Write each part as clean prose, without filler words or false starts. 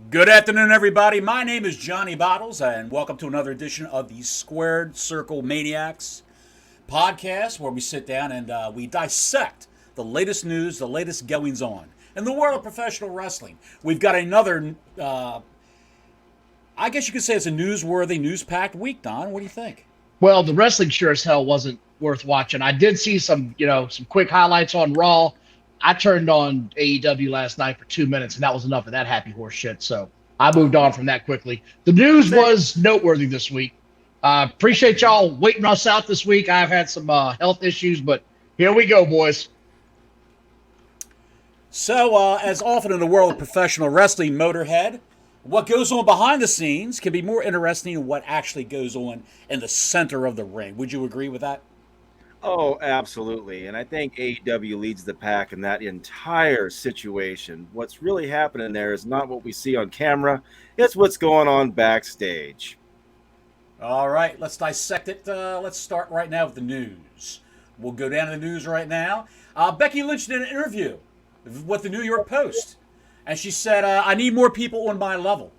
Good afternoon, everybody. My name is Johnny Bottles, and welcome to another edition of the Squared Circle Maniacs podcast, where we sit down and we dissect the latest news, the latest goings on in the world of professional wrestling. We've got another, I guess you could say it's a newsworthy, news-packed week, Don. What do you think? Well, the wrestling sure as hell wasn't worth watching. I did see some quick highlights on Raw. I turned on AEW last night for 2 minutes, and that was enough of that happy horse shit. So I moved on from that quickly. The news was noteworthy this week. Appreciate y'all waiting us out this week. I've had some health issues, but here we go, boys. So, as often in the world of professional wrestling, Motorhead, what goes on behind the scenes can be more interesting than what actually goes on in the center of the ring. Would you agree with that? Oh, absolutely. And I think AEW leads the pack in that entire situation. What's really happening there is not what we see on camera, it's what's going on backstage. All right, let's dissect it. Let's start right now with the news. We'll go down to the news right now. Becky Lynch did an interview with the New York Post, and she said, I need more people on my level.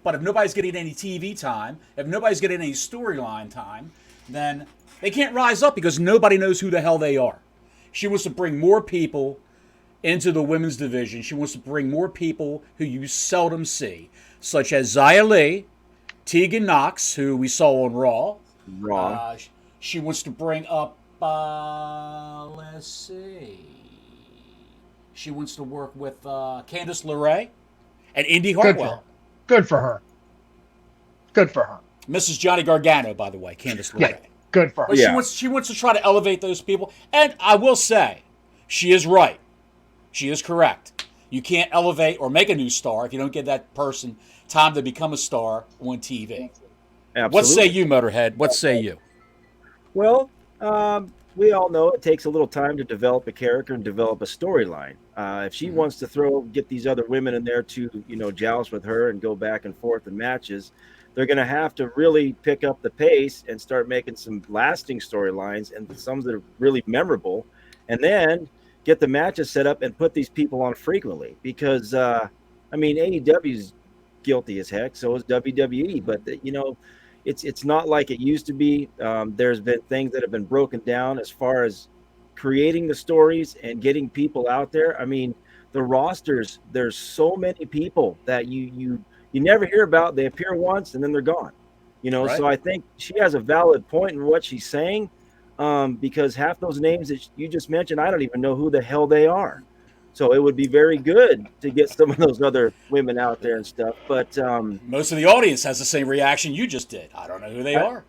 But if nobody's getting any TV time, if nobody's getting any storyline time, then they can't rise up because nobody knows who the hell they are. She wants to bring more people into the women's division. She wants to bring more people who you seldom see, such as Xia Li, Tegan Knox, who we saw on Raw. She wants to bring up, let's see. She wants to work with Candice LeRae and Indy Hartwell. Good for her. Mrs. Johnny Gargano, by the way, Candice LeRae. Yeah. Good for her. But she wants to try to elevate those people. And I will say, she is right. She is correct. You can't elevate or make a new star if you don't give that person time to become a star on TV. Absolutely. What say you, Motorhead? What say you? Well, we all know it takes a little time to develop a character and develop a storyline. If she wants to get these other women in there to, joust with her and go back and forth in matches, they're going to have to really pick up the pace and start making some lasting storylines and some that are really memorable, and then get the matches set up and put these people on frequently. Because, AEW is guilty as heck, so is WWE. But, it's not like it used to be. There's been things that have been broken down as far as creating the stories and getting people out there. I mean, the rosters, there's so many people that you never hear about. They appear once and then they're gone. Right. So I think she has a valid point in what she's saying, because half those names that you just mentioned, I don't even know who the hell they are. So it would be very good to get some of those other women out there and stuff. But most of the audience has the same reaction you just did. I don't know who they are.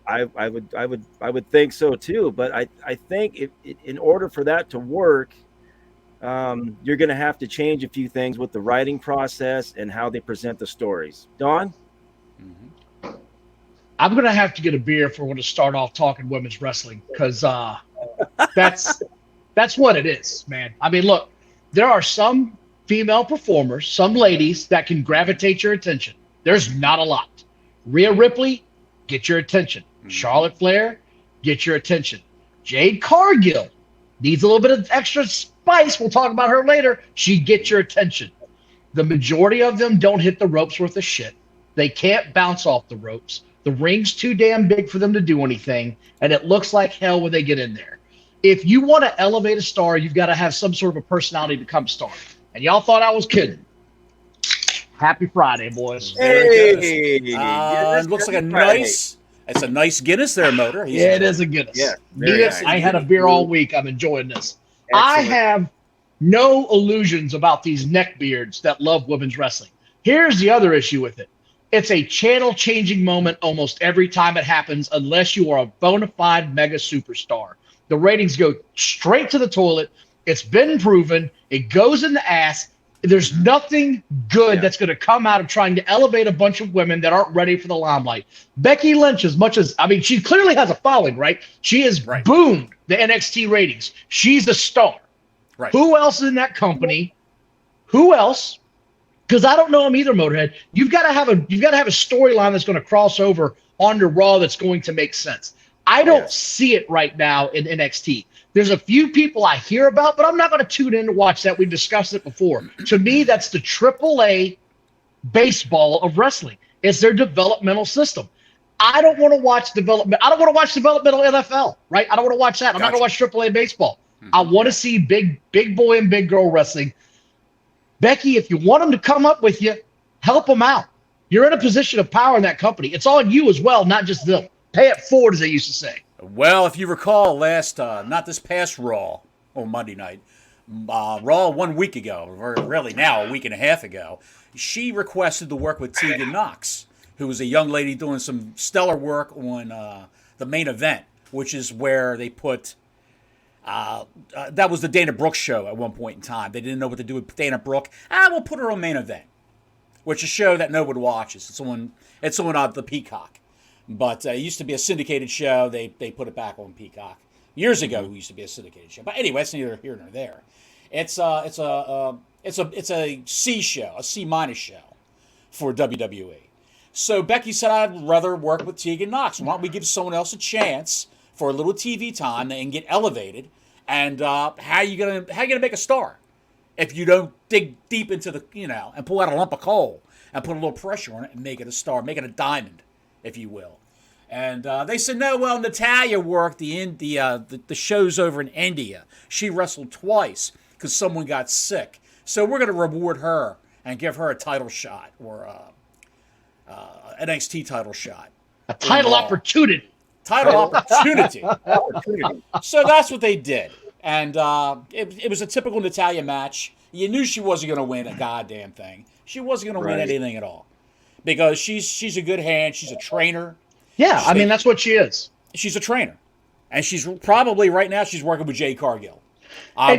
I would think so too. But I think in order for that to work, you're going to have to change a few things with the writing process and how they present the stories. Don? Mm-hmm. I'm going to have to get a beer if we're going to start off talking women's wrestling, because that's what it is, man. I mean, look, there are some female performers, some ladies that can gravitate your attention. There's not a lot. Rhea Ripley, get your attention. Mm-hmm. Charlotte Flair, get your attention. Jade Cargill needs a little bit of extra spice. We'll talk about her later. She gets your attention. The majority of them don't hit the ropes worth of shit. They can't bounce off the ropes. The ring's too damn big for them to do anything, and it looks like hell when they get in there. If you want to elevate a star, you've got to have some sort of a personality to become a star. And y'all thought I was kidding. Happy Friday, boys. Hey, it looks like it's a nice Guinness there, Motor. It is a Guinness. Yeah, nice. I had a beer all week. I'm enjoying this. Excellent. I have no illusions about these neckbeards that love women's wrestling. Here's the other issue with it. It's a channel-changing moment almost every time it happens, unless you are a bona fide mega superstar. The ratings go straight to the toilet. It's been proven. It goes in the ass. There's nothing good that's going to come out of trying to elevate a bunch of women that aren't ready for the limelight. Becky Lynch, she clearly has a following, right? She has boomed the NXT ratings. She's a star. Right. Who else is in that company? Who else? Because I don't know them either, Motorhead. You've got to have a storyline that's going to cross over onto Raw that's going to make sense. I don't see it right now in NXT. There's a few people I hear about, but I'm not going to tune in to watch that. We've discussed it before. To me, that's the AAA baseball of wrestling. It's their developmental system. I don't want to watch development. I don't want to watch developmental NFL, right? I don't want to watch that. I'm not going to watch AAA baseball. I want to see big boy and big girl wrestling. Becky, if you want them to come up with you, help them out. You're in a position of power in that company. It's on you as well, not just them. Pay it forward, as they used to say. Well, if you recall not this past Raw on Monday night, Raw 1 week ago, or really now a week and a half ago, she requested to work with Tegan Knox, who was a young lady doing some stellar work on the main event, which is where they put that was the Dana Brooke show at one point in time. They didn't know what to do with Dana Brooke. We'll put her on main event, which is a show that nobody watches. It's on the Peacock. But it used to be a syndicated show. They put it back on Peacock. Years ago, it used to be a syndicated show. But anyway, it's neither here nor there. It's a C show, a C- show for WWE. So Becky said, I'd rather work with Tegan Knox. Why don't we give someone else a chance for a little TV time and get elevated? And how you gonna make a star if you don't dig deep into the and pull out a lump of coal and put a little pressure on it and make it a star, make it a diamond, if you will. And they said, no, well, Natalya worked the shows over in India. She wrestled twice because someone got sick. So we're going to reward her and give her a title shot or NXT title shot. A title opportunity. Title opportunity. So that's what they did. And it was a typical Natalya match. You knew she wasn't going to win a goddamn thing. She wasn't going to win anything at all. Because she's a good hand. She's a trainer. Yeah, I mean, that's what she is. She's a trainer. And she's probably, right now, she's working with Jade Cargill. I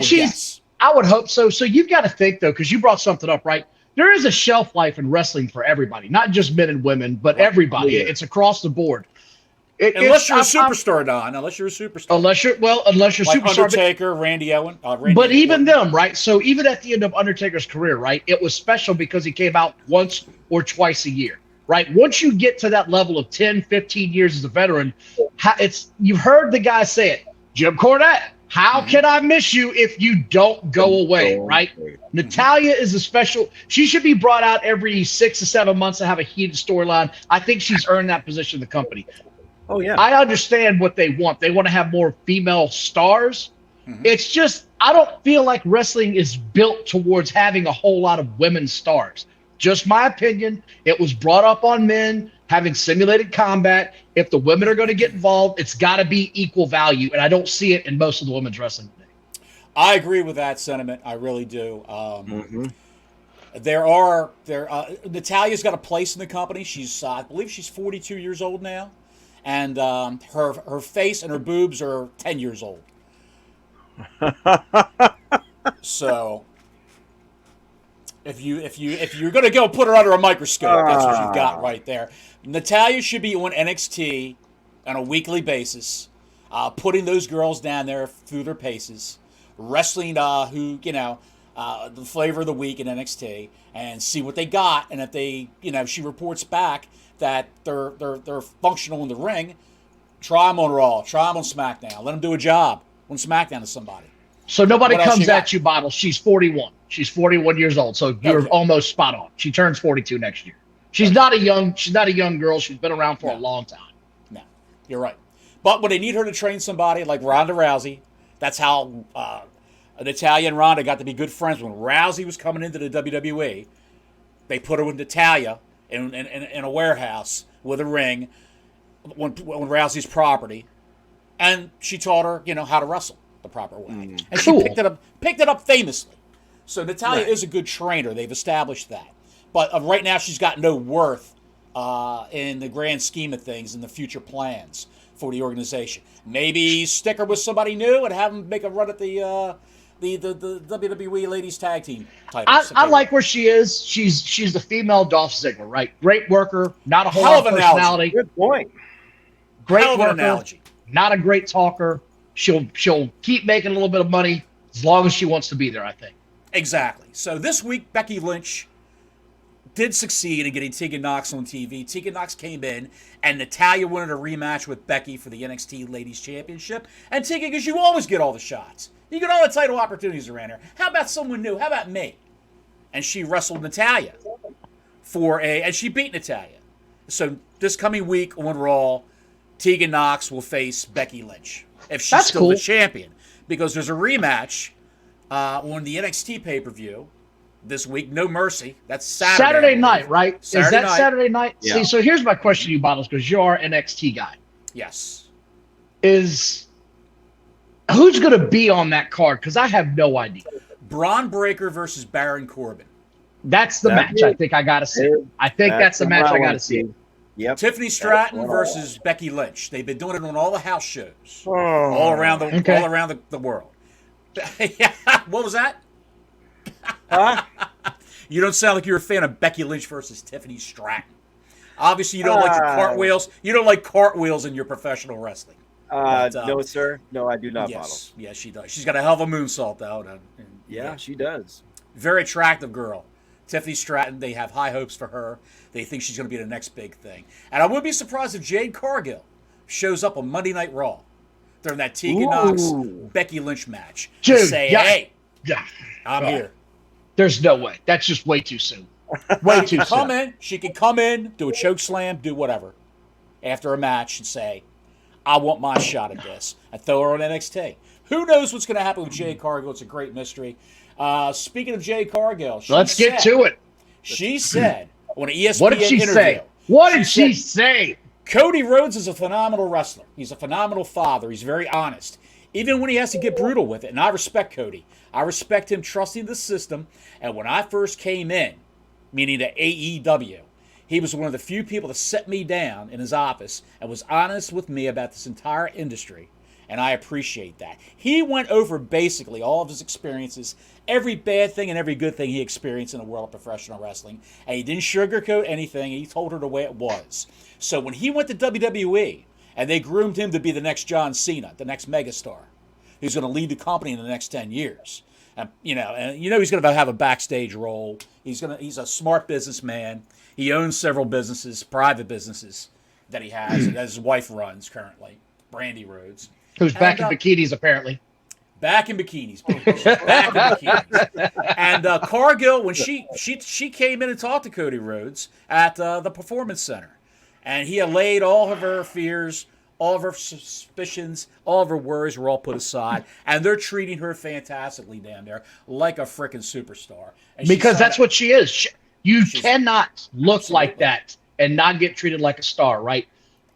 would hope so. So you've got to think, though, because you brought something up, right? There is a shelf life in wrestling for everybody, not just men and women, but everybody. Yeah. It's across the board. Unless you're a superstar, Don. Unless you're a superstar. Unless you're like superstar. Undertaker, Randy Orton. But even them, right? So even at the end of Undertaker's career, right, it was special because he came out once or twice a year. Right. Once you get to that level of 10, 15 years as a veteran, you've heard the guy say it. Jim Cornette, how can I miss you if you don't go away? Right. Natalya is a special. She should be brought out every 6 to 7 months to have a heated storyline. I think she's earned that position in the company. Oh, yeah. I understand what they want. They want to have more female stars. It's just I don't feel like wrestling is built towards having a whole lot of women stars. Just my opinion. It was brought up on men having simulated combat. If the women are going to get involved, it's got to be equal value, and I don't see it in most of the women's wrestling today. I agree with that sentiment. I really do. Natalya's got a place in the company. I believe she's 42 years old now, and her face and her boobs are 10 years old. So. If you're gonna go put her under a microscope, that's what you've got right there. Natalya should be on NXT on a weekly basis, putting those girls down there through their paces, wrestling the flavor of the week in NXT, and see what they got. And if they, she reports back that they're functional in the ring, try them on Raw, try them on SmackDown, let them do a job on SmackDown to somebody. So nobody comes at you, Bottle. She's 41. She's 41 years old, so you're almost spot on. She turns 42 next year. She's not a young girl. She's been around for a long time. No, you're right. But when they need her to train somebody like Ronda Rousey, that's how Natalya and Ronda got to be good friends. When Rousey was coming into the WWE, they put her with Natalya in a warehouse with a ring on Rousey's property, and she taught her, how to wrestle the proper way. And she picked it up famously. So Natalya is a good trainer. They've established that. But right now she's got no worth in the grand scheme of things and the future plans for the organization. Maybe stick her with somebody new and have them make a run at the WWE Ladies Tag Team titles. I like where she is. She's the female Dolph Ziggler, right? Great worker, not a whole lot of personality. Good point. Great worker, not a great talker. She'll keep making a little bit of money as long as she wants to be there, I think. Exactly. So this week, Becky Lynch did succeed in getting Tegan Knox on TV. Tegan Knox came in, and Natalya wanted a rematch with Becky for the NXT Ladies Championship. And Tegan, because you always get all the shots. You get all the title opportunities around here. How about someone new? How about me? And she wrestled Natalya and she beat Natalya. So this coming week on Raw, Tegan Nox will face Becky Lynch if she's still the champion, because there's a rematch on the NXT pay-per-view this week. No Mercy. That's Saturday night, right? Saturday night. Saturday night? Yeah. See, so here's my question to you, Bottles, because you're an NXT guy. Yes. Who's going to be on that card? Because I have no idea. Braun Breaker versus Baron Corbin. That's the match I think I got to see. I think that's the match I got to see. Yep. Tiffany Stratton versus Becky Lynch. They've been doing it on all the house shows all around the world. What was that? Huh? You don't sound like you're a fan of Becky Lynch versus Tiffany Stratton. Obviously, you don't like the cartwheels. You don't like cartwheels in your professional wrestling. No, sir. No, I do not. Yes, yes, she does. She's got a hell of a moonsault out. Yeah, she does. Very attractive girl. Tiffany Stratton, they have high hopes for her. They think she's going to be the next big thing. And I wouldn't be surprised if Jade Cargill shows up on Monday Night Raw during that Tegan Nox Becky Lynch match. Dude, say, hey, I'm here. There's no way. That's just way too soon. Way too soon. She can come in, do a choke slam, do whatever after a match and say, I want my shot at this. And throw her on NXT. Who knows what's going to happen with Jade Cargill? It's a great mystery. Speaking of Jade Cargill, let's get to it. She said on an ESPN what did she interview. Say? What did she say? Cody Rhodes is a phenomenal wrestler. He's a phenomenal father. He's very honest, even when he has to get brutal with it. And I respect Cody. I respect him trusting the system. And when I first came in, meaning the AEW, he was one of the few people to set me down in his office and was honest with me about this entire industry. And I appreciate that. He went over basically all of his experiences, every bad thing and every good thing he experienced in the world of professional wrestling. And he didn't sugarcoat anything. He told her the way it was. So when he went to WWE and they groomed him to be the next John Cena, the next megastar, who's going to lead the company in the next 10 years. And he's going to have a backstage role. He's a smart businessman. He owns several businesses, private businesses that he has, that his wife runs currently, Brandy Rhodes. Who's back in bikinis, apparently. Back in bikinis, baby. Back in bikinis. And Cargill, when she came in and talked to Cody Rhodes at the Performance Center, and he allayed all of her fears, all of her suspicions, all of her worries were all put aside, and they're treating her fantastically down there, like a freaking superstar. And because that's what she is. You cannot look like that and not get treated like a star, right?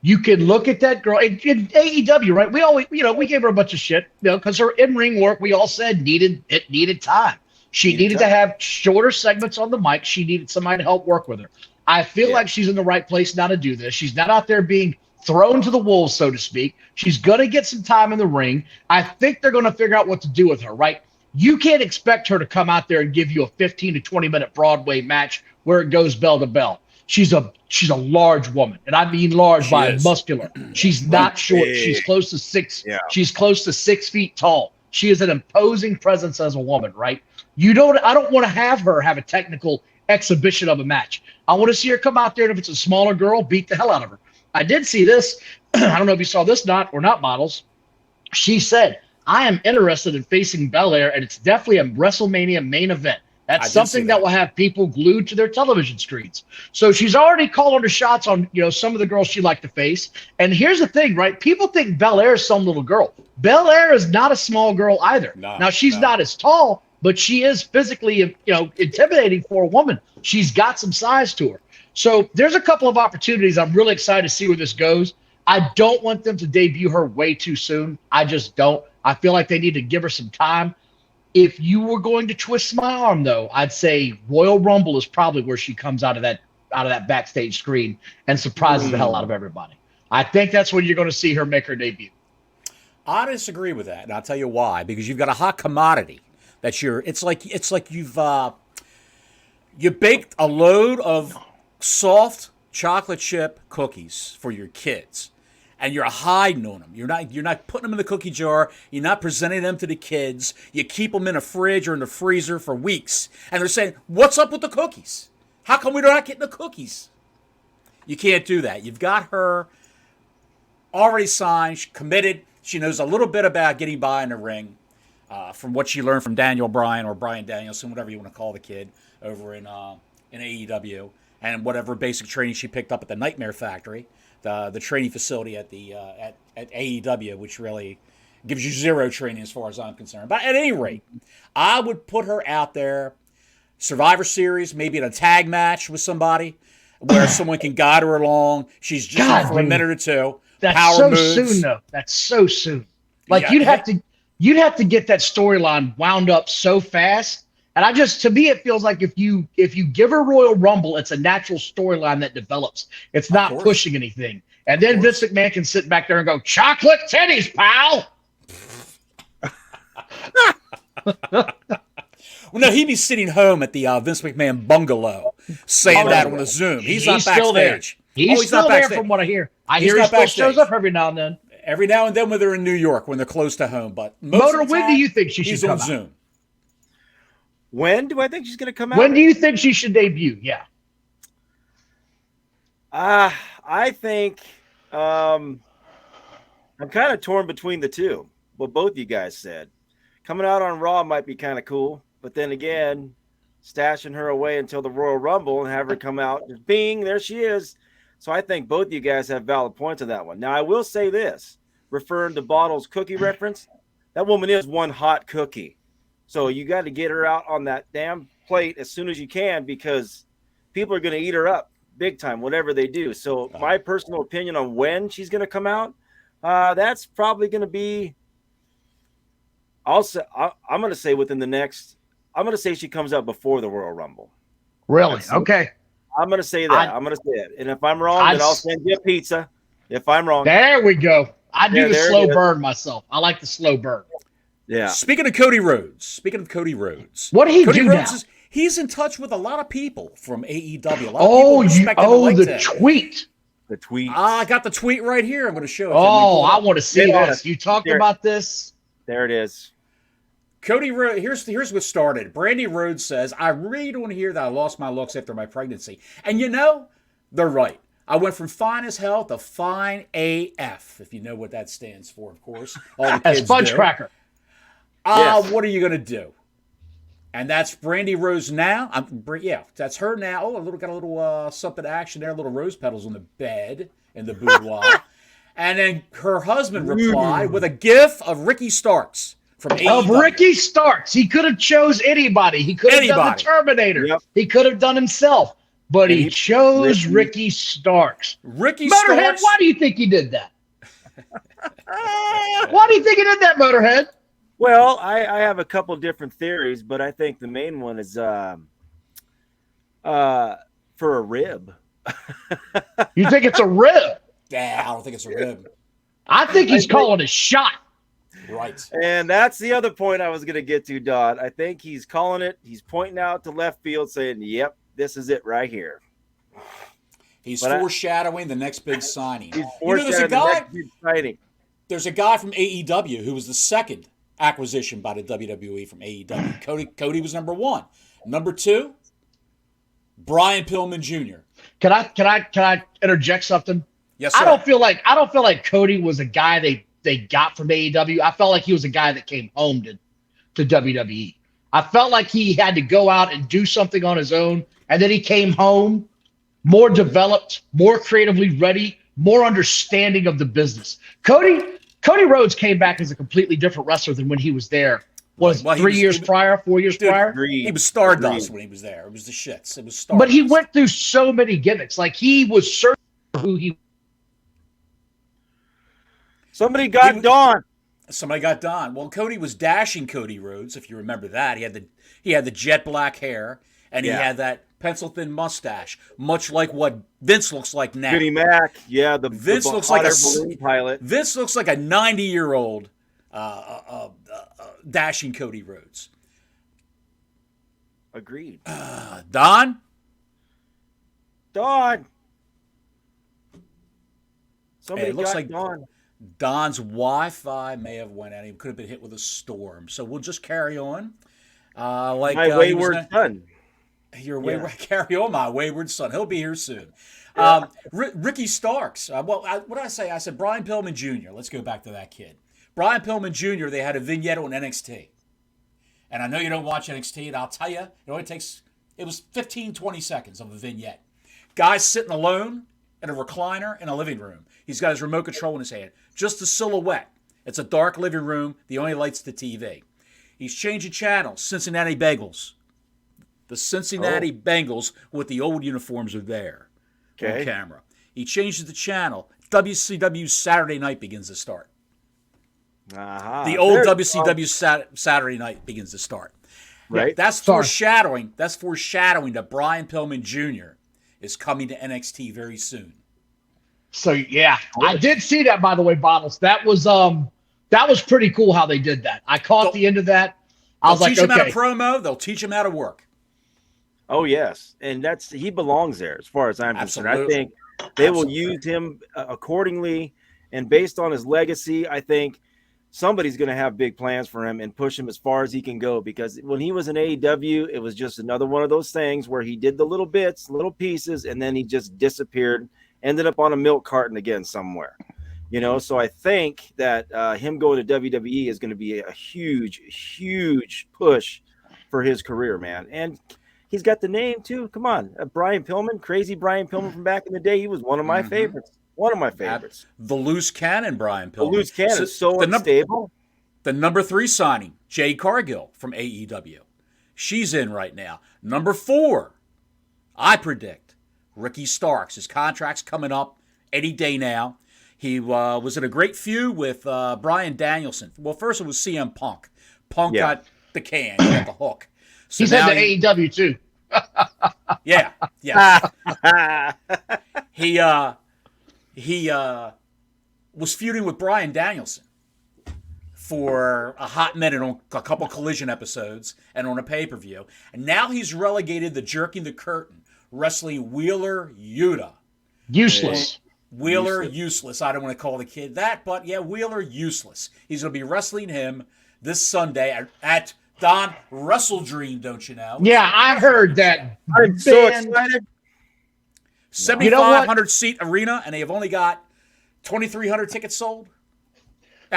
You can look at that girl in AEW, right? We always, we gave her a bunch of shit, because her in-ring work, we all said needed time. She needed to have shorter segments on the mic. She needed somebody to help work with her. I feel like she's in the right place now to do this. She's not out there being thrown to the wolves, so to speak. She's going to get some time in the ring. I think they're going to figure out what to do with her, right? You can't expect her to come out there and give you a 15 to 20-minute Broadway match where it goes bell to bell. She's a large woman, and I mean large by muscular. She's not short. She's close to 6. Yeah. She's close to 6 feet tall. She is an imposing presence as a woman, right? I don't want to have her have a technical exhibition of a match. I want to see her come out there, and if it's a smaller girl, beat the hell out of her. I did see this. I don't know if you saw this not models. She said, I am interested in facing Belair, and it's definitely a WrestleMania main event. That's something that will have people glued to their television screens. So she's already calling her shots on, some of the girls she'd like to face. And here's the thing, right? People think Belair is some little girl. Belair is not a small girl either. Now, she's not as tall, but she is physically, intimidating for a woman. She's got some size to her. So there's a couple of opportunities. I'm really excited to see where this goes. I don't want them to debut her way too soon. I just don't. I feel like they need to give her some time. If you were going to twist my arm, though, I'd say Royal Rumble is probably where she comes out of that backstage screen and surprises the hell out of everybody. I think that's when you're going to see her make her debut. I disagree with that, and I'll tell you why. Because you've got a hot commodity that it's like you've you baked a load of soft chocolate chip cookies for your kids, and you're hiding on them. You're not putting them in the cookie jar. You're not presenting them to the kids. You keep them in a fridge or in the freezer for weeks, and they're saying, "What's up with the cookies? How come we're not getting the cookies?" You can't do that. You've got her already signed, committed. She knows a little bit about getting by in the ring, from what she learned from Daniel Bryan or Bryan Danielson, whatever you want to call the kid over in AEW. and whatever basic training she picked up at the Nightmare Factory, the training facility at the at AEW, which really gives you zero training as far as I'm concerned. But at any rate, I would put her out there, Survivor Series, maybe in a tag match with somebody where someone can guide her along. She's just in for a minute or two. That's power so moves. soon, though. That's so soon. Like Yeah. you'd have to get that storyline wound up so fast. And to me, it feels like if you give her Royal Rumble, it's a natural storyline that develops. It's not pushing anything. And then Vince McMahon can sit back there and go, chocolate titties, pal. Well, no, he'd be sitting home at the Vince McMahon bungalow saying that on a Zoom. He's not backstage. Still there. He's still there from what I hear. I hear he still shows up every now and then. Every now and then when they're in New York, when they're close to home. But Motor, when do you think she should come out? Zoom. When do I think she's going to come out? When do you think she should debut? Yeah. I think I'm kind of torn between the two. What both you guys said. Coming out on Raw might be kind of cool, but then again, stashing her away until the Royal Rumble and have her come out, just bing, there she is. So I think both you guys have valid points on that one. Now, I will say this, referring to Bottle's cookie reference, that woman is one hot cookie. So you got to get her out on that damn plate as soon as you can because people are going to eat her up big time, whatever they do. So my personal opinion on when she's going to come out, that's probably going to be, I'm going to say within the next, I'm going to say she comes out before the Royal Rumble. Really? Okay. I'm going to say that. I'm going to say it. And if I'm wrong, then I'll send you a pizza. If I'm wrong. There we go. I do the slow burn myself. I like the slow burn. Yeah. Speaking of Cody Rhodes, what did he Cody do Rhodes now? He's in touch with a lot of people from AEW. A lot of people the tweet. The tweet. I got the tweet right here. I'm going to show it. I want to see this. You talked about this. There it is. Cody Rhodes, here's what started. Brandy Rhodes says, I really don't want to hear that I lost my looks after my pregnancy. And you know, they're right. I went from fine as hell to fine AF, if you know what that stands for, of course. All the kids Fudge cracker. Yes. What are you going to do? And that's Brandy Rhodes now. That's her now. Oh, got a little something action there, little rose petals on the bed in the boudoir. And then her husband replied with a gif of Ricky Starks. Of Ricky Starks. He could have chose anybody. He could have done the Terminator. Yep. He could have done himself. But he chose Ricky Starks. Motorhead, Starks. Why do you think he did that? Why do you think he did that, Motorhead? Well, I have a couple different theories, but I think the main one is for a rib. You think it's a rib? Yeah, I don't think it's a rib. I think he's calling a shot. Right. And that's the other point I was going to get to, Dodd. I think he's calling it. He's pointing out to left field saying, yep, this is it right here. He's foreshadowing the next big signing. There's a guy from AEW who was the second acquisition by the WWE from AEW. Cody was number one. Number two, Brian Pillman Jr. Can I interject something? Yes, sir. I don't feel like Cody was a guy they got from AEW. I felt like he was a guy that came home to WWE. I felt like he had to go out and do something on his own, and then he came home more developed, more creatively ready, more understanding of the business. Cody Rhodes came back as a completely different wrestler than when he was there. 4 years prior? He was Stardust when he was there. It was the shits. It was Stardust. But he went through so many gimmicks. Like he was certain who he. Somebody got Dawn. Well, Cody was dashing Cody Rhodes, if you remember that. He had the jet black hair, and he had that pencil thin mustache, much like what Vince looks like now. Goody Mac, Vince looks like a balloon pilot. Vince looks like a 90-year-old dashing Cody Rhodes. Agreed. Don. Somebody looks like Dawn. Don's Wi-Fi may have went out. He could have been hit with a storm. So we'll just carry on. My wayward son. Carry on, my wayward son. He'll be here soon. Ricky Starks. What did I say? I said Brian Pillman Jr. Let's go back to that kid. Brian Pillman Jr., they had a vignette on NXT. And I know you don't watch NXT, and I'll tell you, it was 15, 20 seconds of a vignette. Guy's sitting alone in a recliner in a living room. He's got his remote control in his hand. Just a silhouette. It's a dark living room. The only light's the TV. He's changing channels. Cincinnati Bengals. The Cincinnati Bengals with the old uniforms are there on camera. He changes the channel. WCW Saturday Night begins to start. The old WCW Saturday Night begins to start. Right. Yeah, that's foreshadowing. That's foreshadowing that Brian Pillman Jr. is coming to NXT very soon. So yeah, I did see that, by the way, Bottles. That was pretty cool how they did that. I caught the end of that. I was like, teach him how to promo. They'll teach him how to work. Oh yes, and he belongs there as far as I'm concerned. I think they will use him accordingly, and based on his legacy, I think somebody's going to have big plans for him and push him as far as he can go. Because when he was in AEW, it was just another one of those things where he did the little bits, little pieces, and then he just disappeared. Ended up on a milk carton again somewhere, So I think that him going to WWE is going to be a huge, huge push for his career, man. And he's got the name too. Come on, Brian Pillman, crazy Brian Pillman from back in the day. He was one of my favorites. One of my favorites. The loose cannon, Brian Pillman. The loose cannon is so unstable. The number 3 signing, Jade Cargill from AEW. She's in right now. Number 4, I predict, Ricky Starks. His contract's coming up any day now. He was in a great feud with Bryan Danielson. Well, first it was CM Punk. Punk got the can, he got the hook. So he's in the AEW too. Yeah. He was feuding with Bryan Danielson for a hot minute on a couple Collision episodes and on a pay-per-view. And now he's relegated the jerking the curtain, wrestling Wheeler Yuta. Useless. Wheeler useless. I don't want to call the kid that, but yeah, Wheeler useless. He's going to be wrestling him this Sunday at Don Wrestle Dream, don't you know? Yeah, I heard that. I'm so excited. 7,500 seat arena, and they have only got 2,300 tickets sold.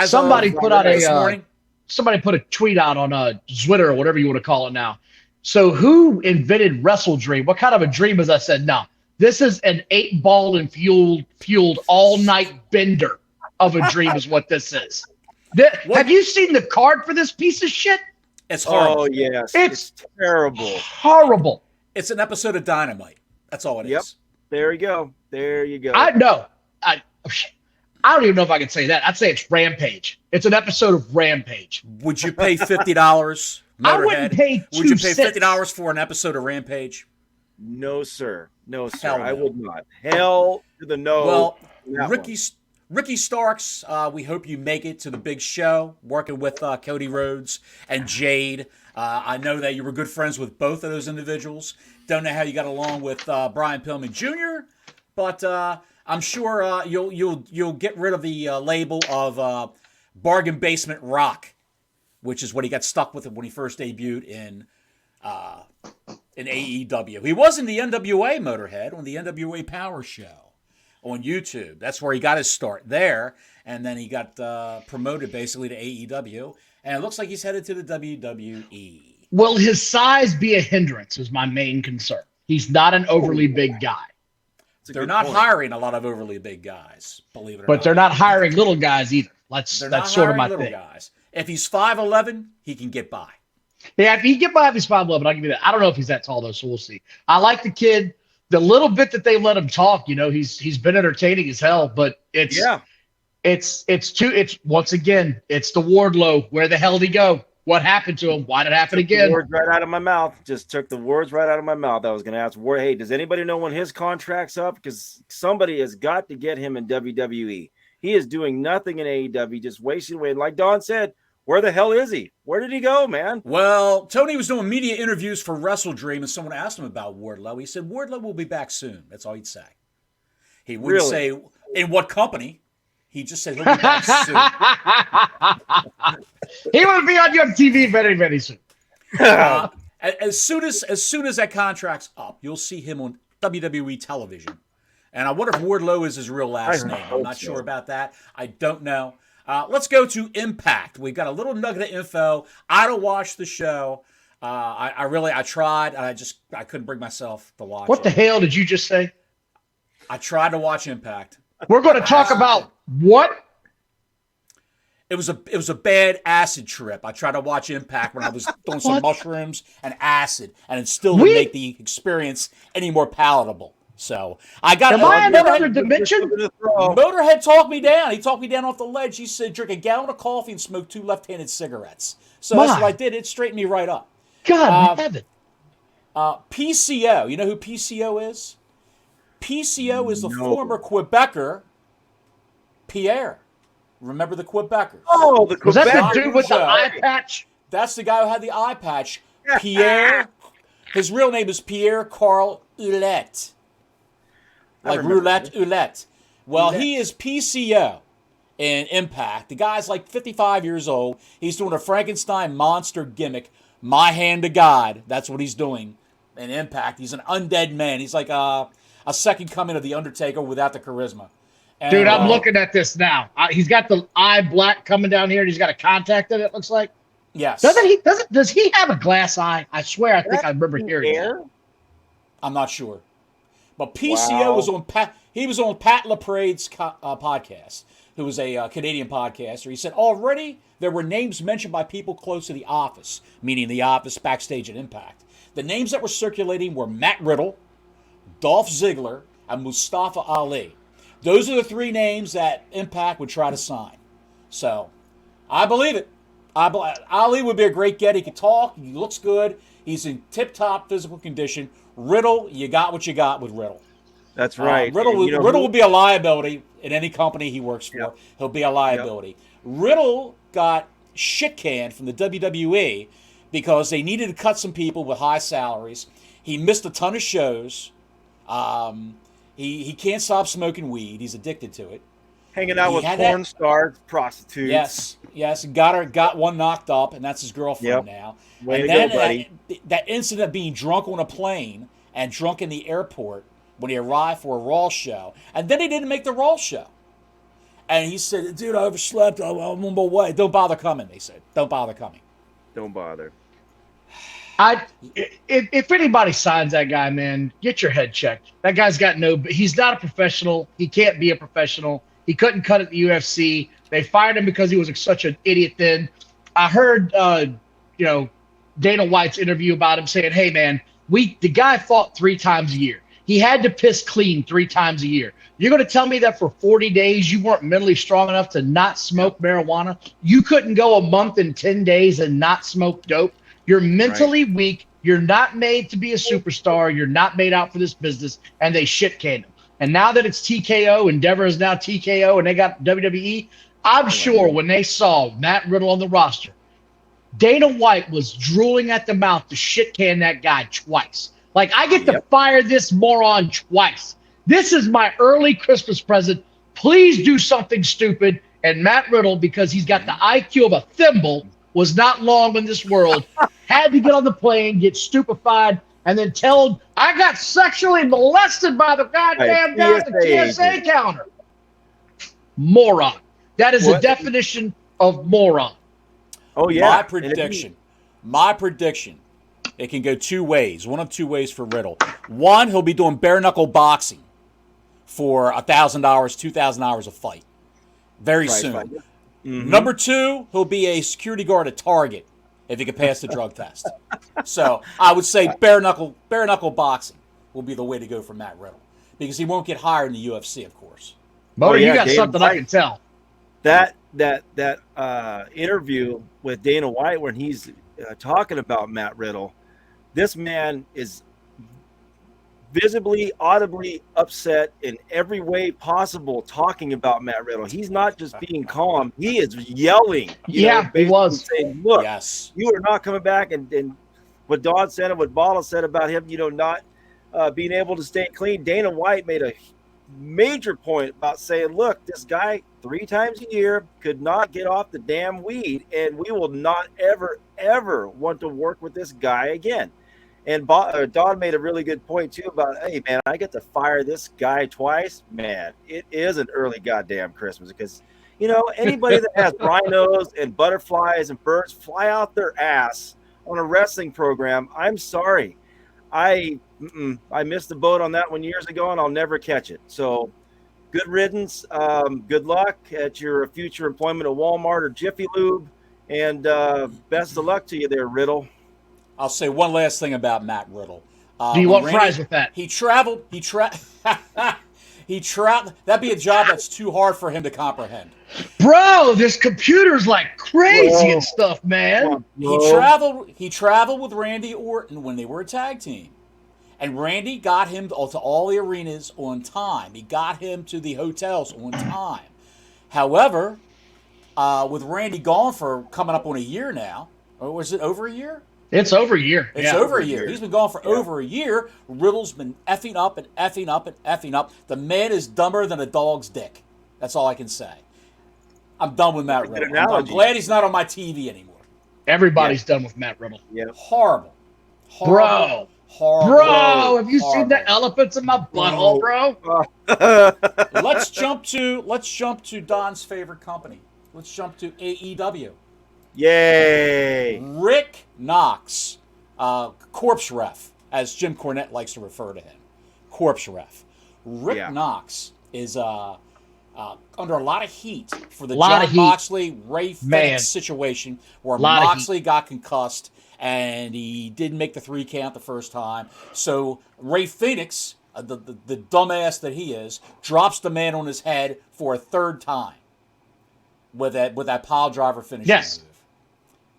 Somebody put a tweet out on Twitter or whatever you want to call it now. So who invented Wrestle Dream? What kind of a dream is? I said, no, this is an 8-ball and fueled all night bender of a dream is what this is. Have you seen the card for this piece of shit? It's horrible. Oh yes, it's terrible. Horrible. It's an episode of Dynamite. That's all it is. There you go. I don't even know if I can say that. I'd say it's Rampage. It's an episode of Rampage. Would you pay $50? I wouldn't pay $2. Would you pay $50 for an episode of Rampage? No, sir. No, sir. Hell no. I would not. Hell to the no. Well, Ricky Starks, we hope you make it to the big show, working with Cody Rhodes and Jade. I know that you were good friends with both of those individuals. Don't know how you got along with Brian Pillman Jr., but I'm sure you'll get rid of the label of bargain basement rock, which is what he got stuck with when he first debuted in AEW. He was in the NWA Motorhead on the NWA Power Show on YouTube. That's where he got his start there, and then he got promoted basically to AEW, and it looks like he's headed to the WWE. Will his size be a hindrance is my main concern. He's not an overly big guy. They're not hiring a lot of overly big guys, believe it or not. But they're not hiring little guys either. That's sort of my thing. Guys. If he's 5'11", he can get by. Yeah, if he can get by if he's 5'11", I'll give you that. I don't know if he's that tall though, so we'll see. I like the kid. The little bit that they let him talk, he's been entertaining as hell. But it's once again, it's the Wardlow. Where the hell did he go? What happened to him? Why did it happen again? The words right out of my mouth. Just took the words right out of my mouth. I was going to ask, hey, does anybody know when his contract's up? Because somebody has got to get him in WWE. He is doing nothing in AEW, just wasting away. And like Don said, where the hell is he? Where did he go, man? Well, Tony was doing media interviews for Wrestle Dream, and someone asked him about Wardlow. He said, Wardlow will be back soon. That's all he'd say. He wouldn't say in what company. He just said he'll be back soon. He will be on your TV very, very soon. As soon as that contract's up, you'll see him on WWE television. And I wonder if Wardlow is his real last name. I'm not sure about that. I don't know. Let's go to Impact. We've got a little nugget of info. I don't watch the show. I tried. I couldn't bring myself to watch it. What the hell did you just say? I tried to watch Impact. We're going to talk about what? It was a bad acid trip. I tried to watch Impact when I was doing some mushrooms and acid, and it still didn't make the experience any more palatable. So I got. Am I in another dimension? Motorhead talked me down. He talked me down off the ledge. He said, "Drink a gallon of coffee and smoke 2 left-handed cigarettes." So that's what I did. It straightened me right up. God heaven. PCO. You know who PCO is? PCO is the former Quebecer, Pierre. Remember the Quebecer? Oh, the Quebecer. Was that the dude with the eye patch? That's the guy who had the eye patch. Pierre. His real name is Pierre Carl Ouellette. Like roulette, Ouellette. Well, he is PCO in Impact. The guy's like 55 years old. He's doing a Frankenstein monster gimmick. My hand to God. That's what he's doing in Impact. He's an undead man. He's like a second coming of The Undertaker without the charisma. And, dude, I'm looking at this now. He's got the eye black coming down here, and he's got a contact in it, looks like. Yes. Does he have a glass eye? I swear I think I remember hearing that. I'm not sure. But PCO was on Pat LaPrade's podcast, who was a Canadian podcaster. He said already there were names mentioned by people close to the office, meaning the office backstage at Impact. The names that were circulating were Matt Riddle, Dolph Ziggler, and Mustafa Ali. Those are the 3 names that Impact would try to sign. So, I believe it. Ali would be a great get. He can talk. He looks good. He's in tip-top physical condition. Riddle, you got what you got with Riddle. That's right. Riddle will be a liability in any company he works for. Yep. He'll be a liability. Yep. Riddle got shit canned from the WWE because they needed to cut some people with high salaries. He missed a ton of shows. He can't stop smoking weed. He's addicted to it. Hanging out with porn stars, prostitutes. Yes. Got one knocked up, and that's his girlfriend now. Way to go, buddy. That incident of being drunk on a plane and drunk in the airport when he arrived for a Raw show, and then he didn't make the Raw show. And he said, "Dude, I overslept. I'm on my way. Don't bother coming." They said, "Don't bother coming." Don't bother. If anybody signs that guy, man, get your head checked. That guy's got he's not a professional. He can't be a professional. He couldn't cut at the UFC. They fired him because he was such an idiot then. I heard, Dana White's interview about him saying, "Hey, man, the guy fought 3 times a year. He had to piss clean 3 times a year. You're going to tell me that for 40 days you weren't mentally strong enough to not smoke marijuana? You couldn't go a month and 10 days and not smoke dope? You're mentally weak. You're not made to be a superstar. You're not made out for this business." And they shit canned him. And now that it's TKO, Endeavor is now TKO, and they got WWE, I'm sure when they saw Matt Riddle on the roster, Dana White was drooling at the mouth to shit can that guy twice. Like, I get to fire this moron twice. This is my early Christmas present. Please do something stupid. And Matt Riddle, because he's got the IQ of a thimble, was not long in this world, had to get on the plane, get stupefied, and then tell, "I got sexually molested by the goddamn guy at the TSA counter." Moron. That is the definition of moron. Oh, yeah. My prediction, it can go 2 ways. One of 2 ways for Riddle. One, he'll be doing bare-knuckle boxing for $1,000, $2,000 a fight very soon. Mm-hmm. Number 2, he'll be a security guard at Target if he can pass the drug test. So I would say bare knuckle boxing will be the way to go for Matt Riddle, because he won't get hired in the UFC, of course. Motor, you got something I can tell. That interview with Dana White when he's talking about Matt Riddle, this man is visibly, audibly upset in every way possible talking about Matt Riddle. He's not just being calm. He is yelling. He was. Saying, "Look, you are not coming back." And what Don said and what Bala said about him, not being able to stay clean. Dana White made a major point about saying, "Look, this guy 3 times a year could not get off the damn weed, and we will not ever, ever want to work with this guy again." And Don made a really good point, too, about, "Hey, man, I get to fire this guy twice. Man, it is an early goddamn Christmas." Because, anybody that has rhinos and butterflies and birds fly out their ass on a wrestling program, I'm sorry. I missed the boat on that one years ago, and I'll never catch it. So, good riddance. Good luck at your future employment at Walmart or Jiffy Lube, and best of luck to you there, Riddle. I'll say one last thing about Matt Riddle. Do you want fries with that? He traveled. He traveled. That'd be a job that's too hard for him to comprehend. Bro, this computer's like crazy and stuff, man. He traveled with Randy Orton when they were a tag team. And Randy got him to all the arenas on time. He got him to the hotels on time. However, with Randy gone for coming up on a year now, or was it over a year? It's over a year. It's over a year. He's been gone for over a year. Riddle's been effing up and effing up and effing up. The man is dumber than a dog's dick. That's all I can say. I'm done with Matt Riddle. I'm glad he's not on my TV anymore. Everybody's done with Matt Riddle. Yeah. Horrible. Bro, have you seen the elephants in my butthole, bro? Let's jump to Don's favorite company. Let's jump to AEW. Yay! Rick Knox, corpse ref, as Jim Cornette likes to refer to him. Corpse ref. Rick Knox is under a lot of heat for the Jon Moxley, Ray Phoenix situation where Moxley got concussed and he didn't make the 3 count the first time. So Ray Phoenix, the dumbass that he is, drops the man on his head for a 3rd time with that pile driver finishing move.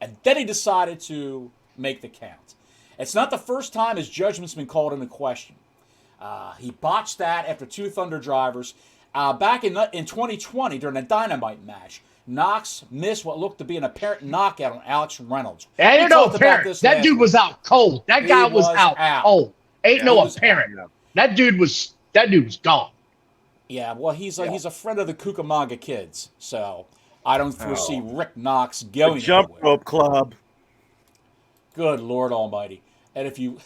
And then he decided to make the count. It's not the first time his judgment's been called into question. He botched that after 2 Thunder drivers. Back in 2020, during a Dynamite match, Knox missed what looked to be an apparent knockout on Alex Reynolds. Ain't no apparent. That dude was out cold. That guy was out cold. Ain't no apparent. That dude was gone. Yeah, well, he's a friend of the Cucamonga kids, so I don't foresee Rick Knox going the Jump anywhere. Rope Club. Good Lord Almighty! And if you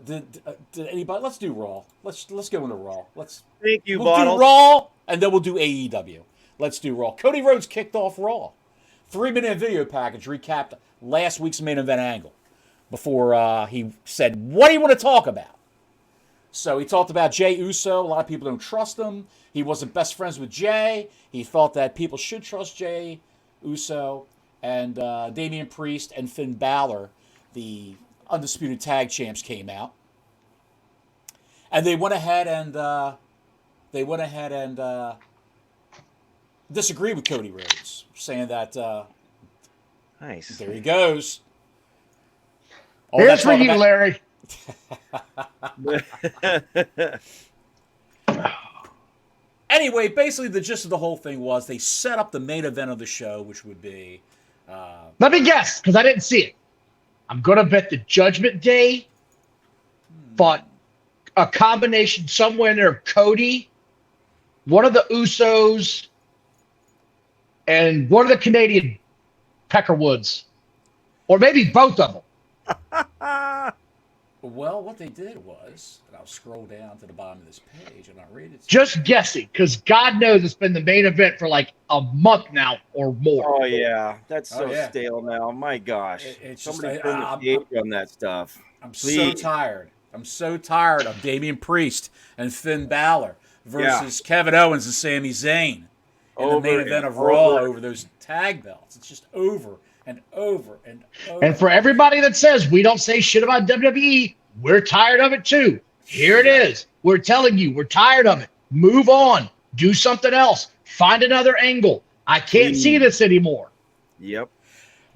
did anybody? Let's do Raw. Let's go into Raw. Thank you, We'll do Raw, and then we'll do AEW. Let's do Raw. Cody Rhodes kicked off Raw. 3-minute video package recapped last week's main event angle before he said, "What do you want to talk about?" So he talked about Jey Uso. A lot of people don't trust him. He wasn't best friends with Jey. He thought that people should trust Jey Uso. And Damian Priest and Finn Balor, the undisputed tag champs, came out. And they went ahead and disagreed with Cody Rhodes, saying that nice. There he goes. Here's for you, Larry. Anyway, basically the gist of the whole thing was they set up the main event of the show, which would be... Let me guess, because I didn't see it. I'm going to bet the Judgment Day fought a combination somewhere in there, Cody, one of the Usos, and one of the Canadian Peckerwoods. Or maybe both of them. Well, what they did was, and I'll scroll down to the bottom of this page and I'll read it. Just guessing, because God knows it's been the main event for like a month now or more. Oh, yeah. That's so stale now. My gosh. Somebody turn the page on that stuff. I'm so tired. I'm so tired of Damian Priest and Finn Balor versus Kevin Owens and Sami Zayn in the main event of Raw over those tag belts. It's just over and over and over. And for everybody that says we don't say shit about WWE, we're tired of it too. Here it is. We're telling you, we're tired of it. Move on. Do something else. Find another angle. I can't see this anymore. Yep.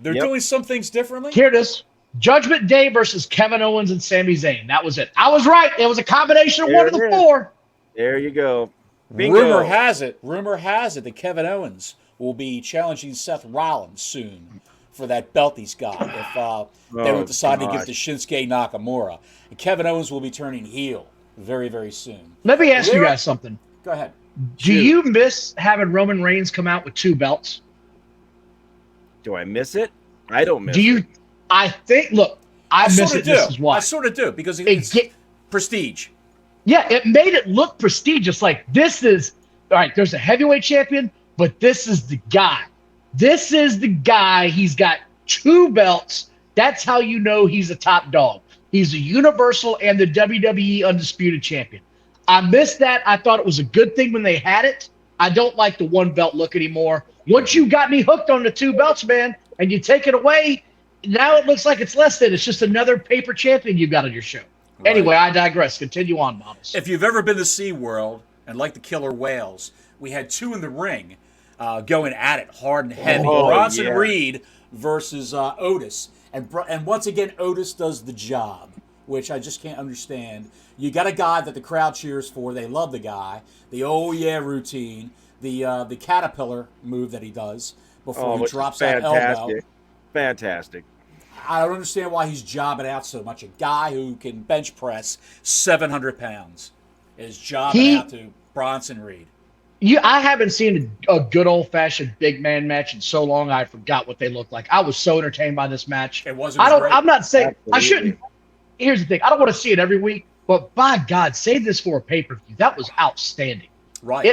They're doing some things differently. Here it is. Judgment Day versus Kevin Owens and Sami Zayn. That was it. I was right. It was a combination of one of the four. There you go. Bingo. Rumor has it that Kevin Owens will be challenging Seth Rollins soon for that belt he's got if they don't decide to give it to Shinsuke Nakamura. And Kevin Owens will be turning heel very, very soon. Let me ask you guys something. Go ahead. Do you miss having Roman Reigns come out with 2 belts? Do I miss it? I don't miss it. I think, look, I miss it. This is why. I sort of do, because it's prestige. Yeah, it made it look prestigious. Like, this is, all right, there's a heavyweight champion, but this is the guy. This is the guy. He's got 2 belts. That's how you know he's a top dog. He's the Universal and the WWE Undisputed Champion. I missed that. I thought it was a good thing when they had it. I don't like the one belt look anymore. Once you got me hooked on the two belts, man, and you take it away, now it looks like it's less than. It's just another paper champion you got on your show. Right. Anyway, I digress. Continue on, Models. If you've ever been to SeaWorld and like the killer whales, we had two in the ring going at it hard and heavy. Bronson Reed versus Otis. And once again, Otis does the job, which I just can't understand. You got a guy that the crowd cheers for. They love the guy. The oh yeah routine. The caterpillar move that he does before he drops that elbow. Fantastic. I don't understand why he's jobbing out so much. A guy who can bench press 700 pounds is jobbing out to Bronson Reed. I haven't seen a good old-fashioned big man match in so long. I forgot what they looked like. I was so entertained by this match. It wasn't. I'm not saying I shouldn't. Here's the thing. I don't want to see it every week, but by God, save this for a pay-per-view. That was outstanding. Right.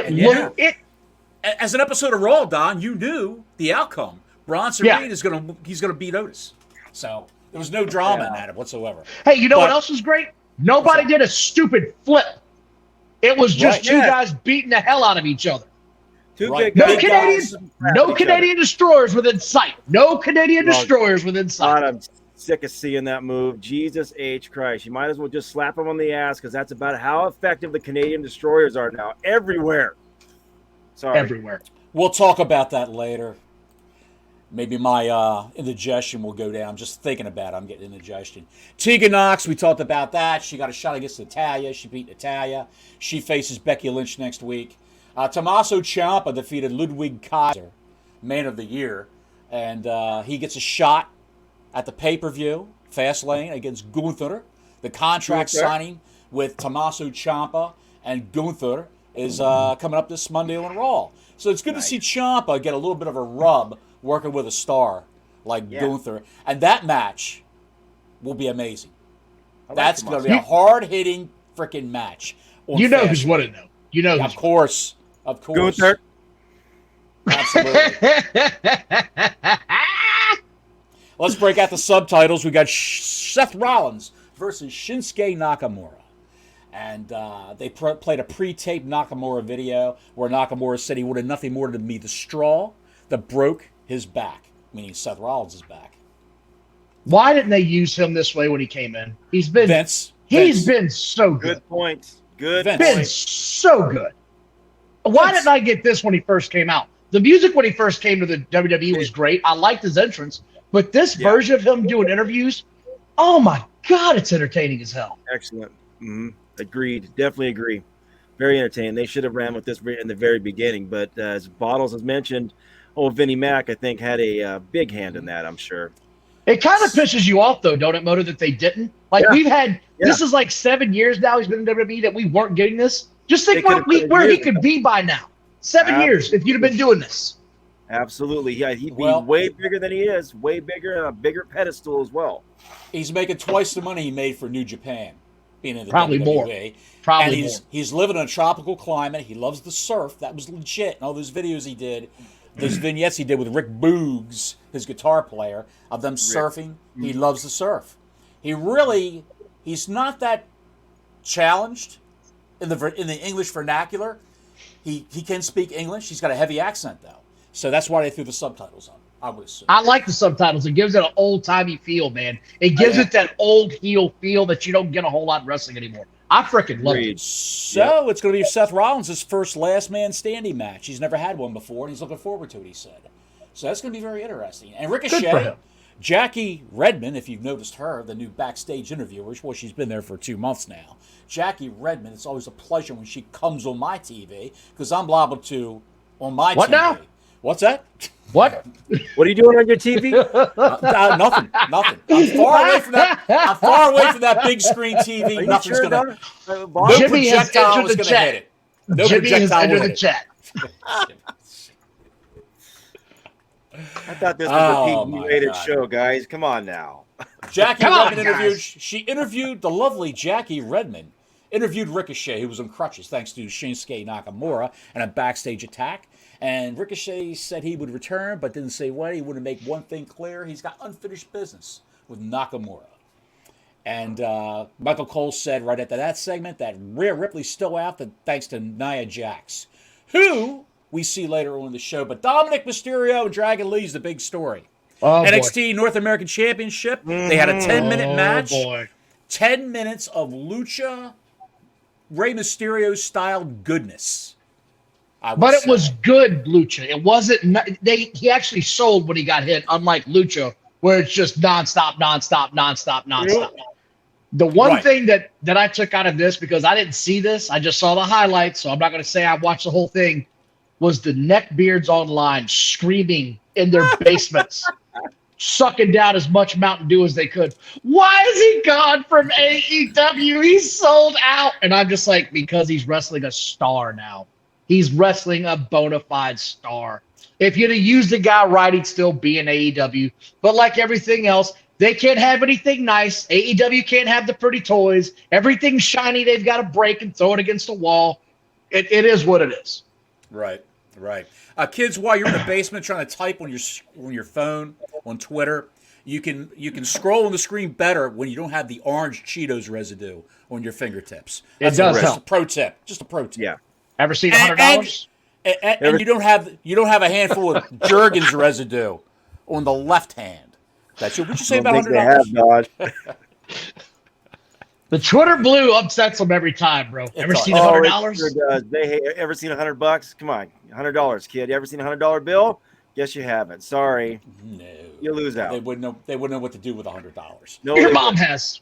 As an episode of Raw, Don, you knew the outcome. Bronson Reed is gonna beat Otis. So there was no drama in that whatsoever. Hey, you know what else was great? Nobody did a stupid flip. It was just two guys beating the hell out of each other. No Canadian destroyers within sight. No Canadian destroyers within sight. God, I'm sick of seeing that move. Jesus H. Christ. You might as well just slap him on the ass because that's about how effective the Canadian destroyers are now. Everywhere. Sorry. Everywhere. We'll talk about that later. Maybe my indigestion will go down. Just thinking about it, I'm getting indigestion. Tegan Nox, we talked about that. She got a shot against Natalya. She beat Natalya. She faces Becky Lynch next week. Tommaso Ciampa defeated Ludwig Kaiser, Man of the Year. And he gets a shot at the pay-per-view, Fastlane, against Gunther. The contract signing with Tommaso Ciampa and Gunther is coming up this Monday on Raw. So it's good to see Ciampa get a little bit of a rub working with a star like Gunther. And that match will be amazing. That's going to be a hard-hitting freaking match. You know who's winning, though. You know Of course. Gunther. Absolutely. Let's break out the subtitles. We got Seth Rollins versus Shinsuke Nakamura. And they played a pre-taped Nakamura video where Nakamura said he wanted nothing more than be the straw that broke his back, meaning Seth Rollins' back. Why didn't they use him this way when he came in? He's been been so good. Good points. Been so good. Why didn't I get this when he first came out? The music when he first came to the WWE was great. I liked his entrance, but this version of him doing interviews, oh my God, it's entertaining as hell. Excellent. Mm-hmm. Agreed. Definitely agree. Very entertaining. They should have ran with this in the very beginning, but as Bottles has mentioned, Vinnie Mac, I think, had a big hand in that, I'm sure. It kind of pisses you off, though, don't it, Moto, that they didn't? Like, we've had this is like 7 years now he's been in WWE that we weren't getting this. Just think where he could be by now. 7 years if you'd have been doing this. Absolutely. Yeah, he'd be way bigger than he is, way bigger, and a bigger pedestal as well. He's making twice the money he made for New Japan, being in the Probably WWE. more. Probably and he's living in a tropical climate. He loves the surf. That was legit. And all those videos he did, those vignettes he did with Rick Boogs, his guitar player, of them surfing. He loves the surf. He's not that challenged in the English vernacular. He can speak English. He's got a heavy accent, though. So that's why they threw the subtitles on, I would assume. I like the subtitles. It gives it an old-timey feel, man. It gives it that old heel feel that you don't get a whole lot in wrestling anymore. I freaking love it. So it's going to be Seth Rollins' first last man standing match. He's never had one before, and he's looking forward to it, he said. So that's going to be very interesting. And Ricochet, Jackie Redmond, if you've noticed her, the new backstage interviewer, well, she's been there for 2 months now. Jackie Redmond, it's always a pleasure when she comes on my TV, because I'm liable to on my TV. What now? What's that? What? What are you doing on your TV? Nothing. I'm far away from that big screen TV. Nothing's gonna. No Jimmy has projectile entered is the gonna chat. hit it. No Jimmy has projectile entered will the hit chat. I thought this was a PG-rated show, guys. Come on now. Jackie Redmond She interviewed the lovely Jackie Redmond. Interviewed Ricochet, who was on crutches thanks to Shinsuke Nakamura and a backstage attack. And Ricochet said he would return, but didn't say when. He wanted to make one thing clear. He's got unfinished business with Nakamura. And Michael Cole said right after that segment that Rhea Ripley's still out, thanks to Nia Jax, who we see later on in the show. But Dominic Mysterio and Dragon Lee's the big story. Oh, NXT North American Championship. They had a 10-minute match. Boy. 10 minutes of lucha, Rey Mysterio style goodness. But it was good lucha. It wasn't. He actually sold when he got hit, unlike lucha, where it's just nonstop. The one thing that I took out of this, because I didn't see this, I just saw the highlights, so I'm not going to say I watched the whole thing, was the neckbeards online screaming in their basements, sucking down as much Mountain Dew as they could. Why is he gone from AEW? He's sold out. And I'm just like, because he's wrestling a star now. He's wrestling a bona fide star. If you'd have used the guy right, he'd still be in AEW. But like everything else, they can't have anything nice. AEW can't have the pretty toys. Everything shiny, they've got to break and throw it against the wall. It is what it is. Right. Kids, while you're in the basement trying to type on your phone, on Twitter, you can scroll on the screen better when you don't have the orange Cheetos residue on your fingertips. It does help. Just a pro tip. Yeah. Ever seen $100? And you don't have a handful of Jergens residue on the left hand. That's what you say about $100. The Twitter blue upsets them every time, bro. Ever seen $100? It sure does. Ever seen $100? Come on, $100, kid. You ever seen a $100 bill? Guess you haven't. Sorry. No. You lose out. They wouldn't know what to do with $100. No, your mom has.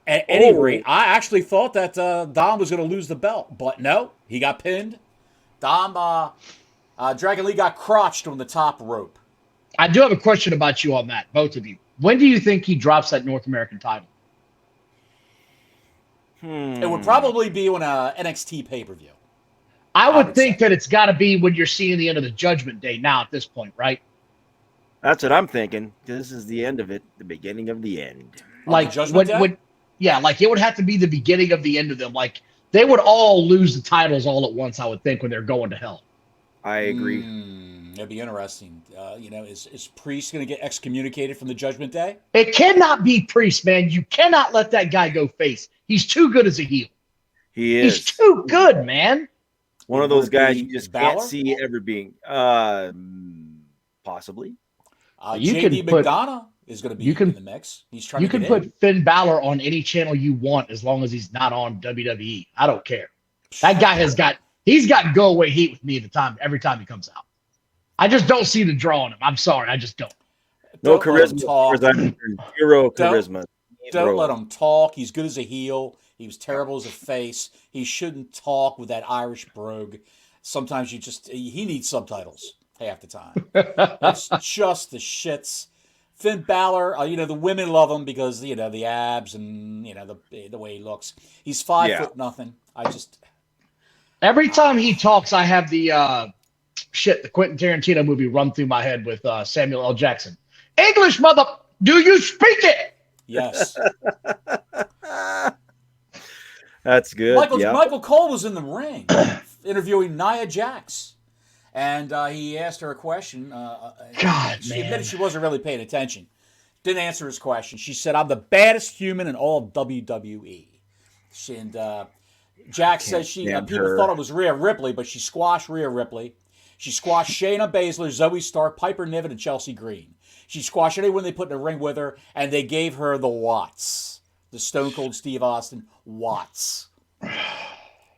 At any rate, I actually thought that Dom was going to lose the belt, but no, he got pinned. Dom, Dragon Lee got crotched on the top rope. I do have a question about you on that, both of you. When do you think he drops that North American title? It would probably be on a NXT pay-per-view. I would think that it's got to be when you're seeing the end of the Judgment Day now at this point, right? That's what I'm thinking. This is the end of it, the beginning of the end. Like like it would have to be the beginning of the end of them. Like they would all lose the titles all at once, I would think, when they're going to hell. I agree. That'd be interesting. Is Priest going to get excommunicated from the Judgment Day? It cannot be Priest, man. You cannot let that guy go face. He's too good as a heel. He is. He's too good, man. One of those guys you just can't see ever being. Possibly. JD McDonough is going to be in the mix. He's trying. You can put Finn Balor on any channel you want as long as he's not on WWE. I don't care. That guy he's got go away heat with me every time he comes out. I just don't see the draw on him. I'm sorry, I just don't. No charisma. Zero charisma. Don't let him talk. He's good as a heel. He was terrible as a face. He shouldn't talk with that Irish brogue. Sometimes he needs subtitles half the time. It's just the shits. Finn Balor, the women love him because, the abs and, the way he looks. He's 5'0". Every time he talks, I have the Quentin Tarantino movie run through my head with Samuel L. Jackson. English, mother, do you speak it? Yes. That's good. Michael Cole was in the ring interviewing Nia Jax. And he asked her a question. She admitted she wasn't really paying attention. Didn't answer his question. She said, "I'm the baddest human in all of WWE." Jax says people thought it was Rhea Ripley, but she squashed Rhea Ripley. She squashed Shayna Baszler, Zoe Stark, Piper Niven, and Chelsea Green. She squashed anyone they put in the ring with her, and they gave her the Watts. The Stone Cold Steve Austin Watts.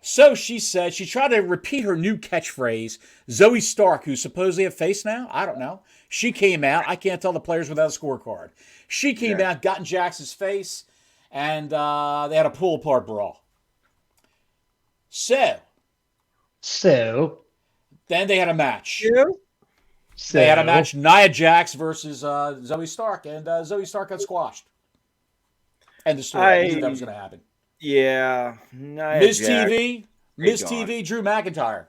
So she said she tried to repeat her new catchphrase. Zoe Stark, who's supposedly a face now, I don't know. She came out. I can't tell the players without a scorecard. She came out, got in Jax's face, and they had a pull-apart brawl. So then they had a match. They had a match, Nia Jax versus Zoe Stark, and Zoe Stark got squashed. And the story. I knew that was going to happen. Yeah. Miz TV, Drew McIntyre.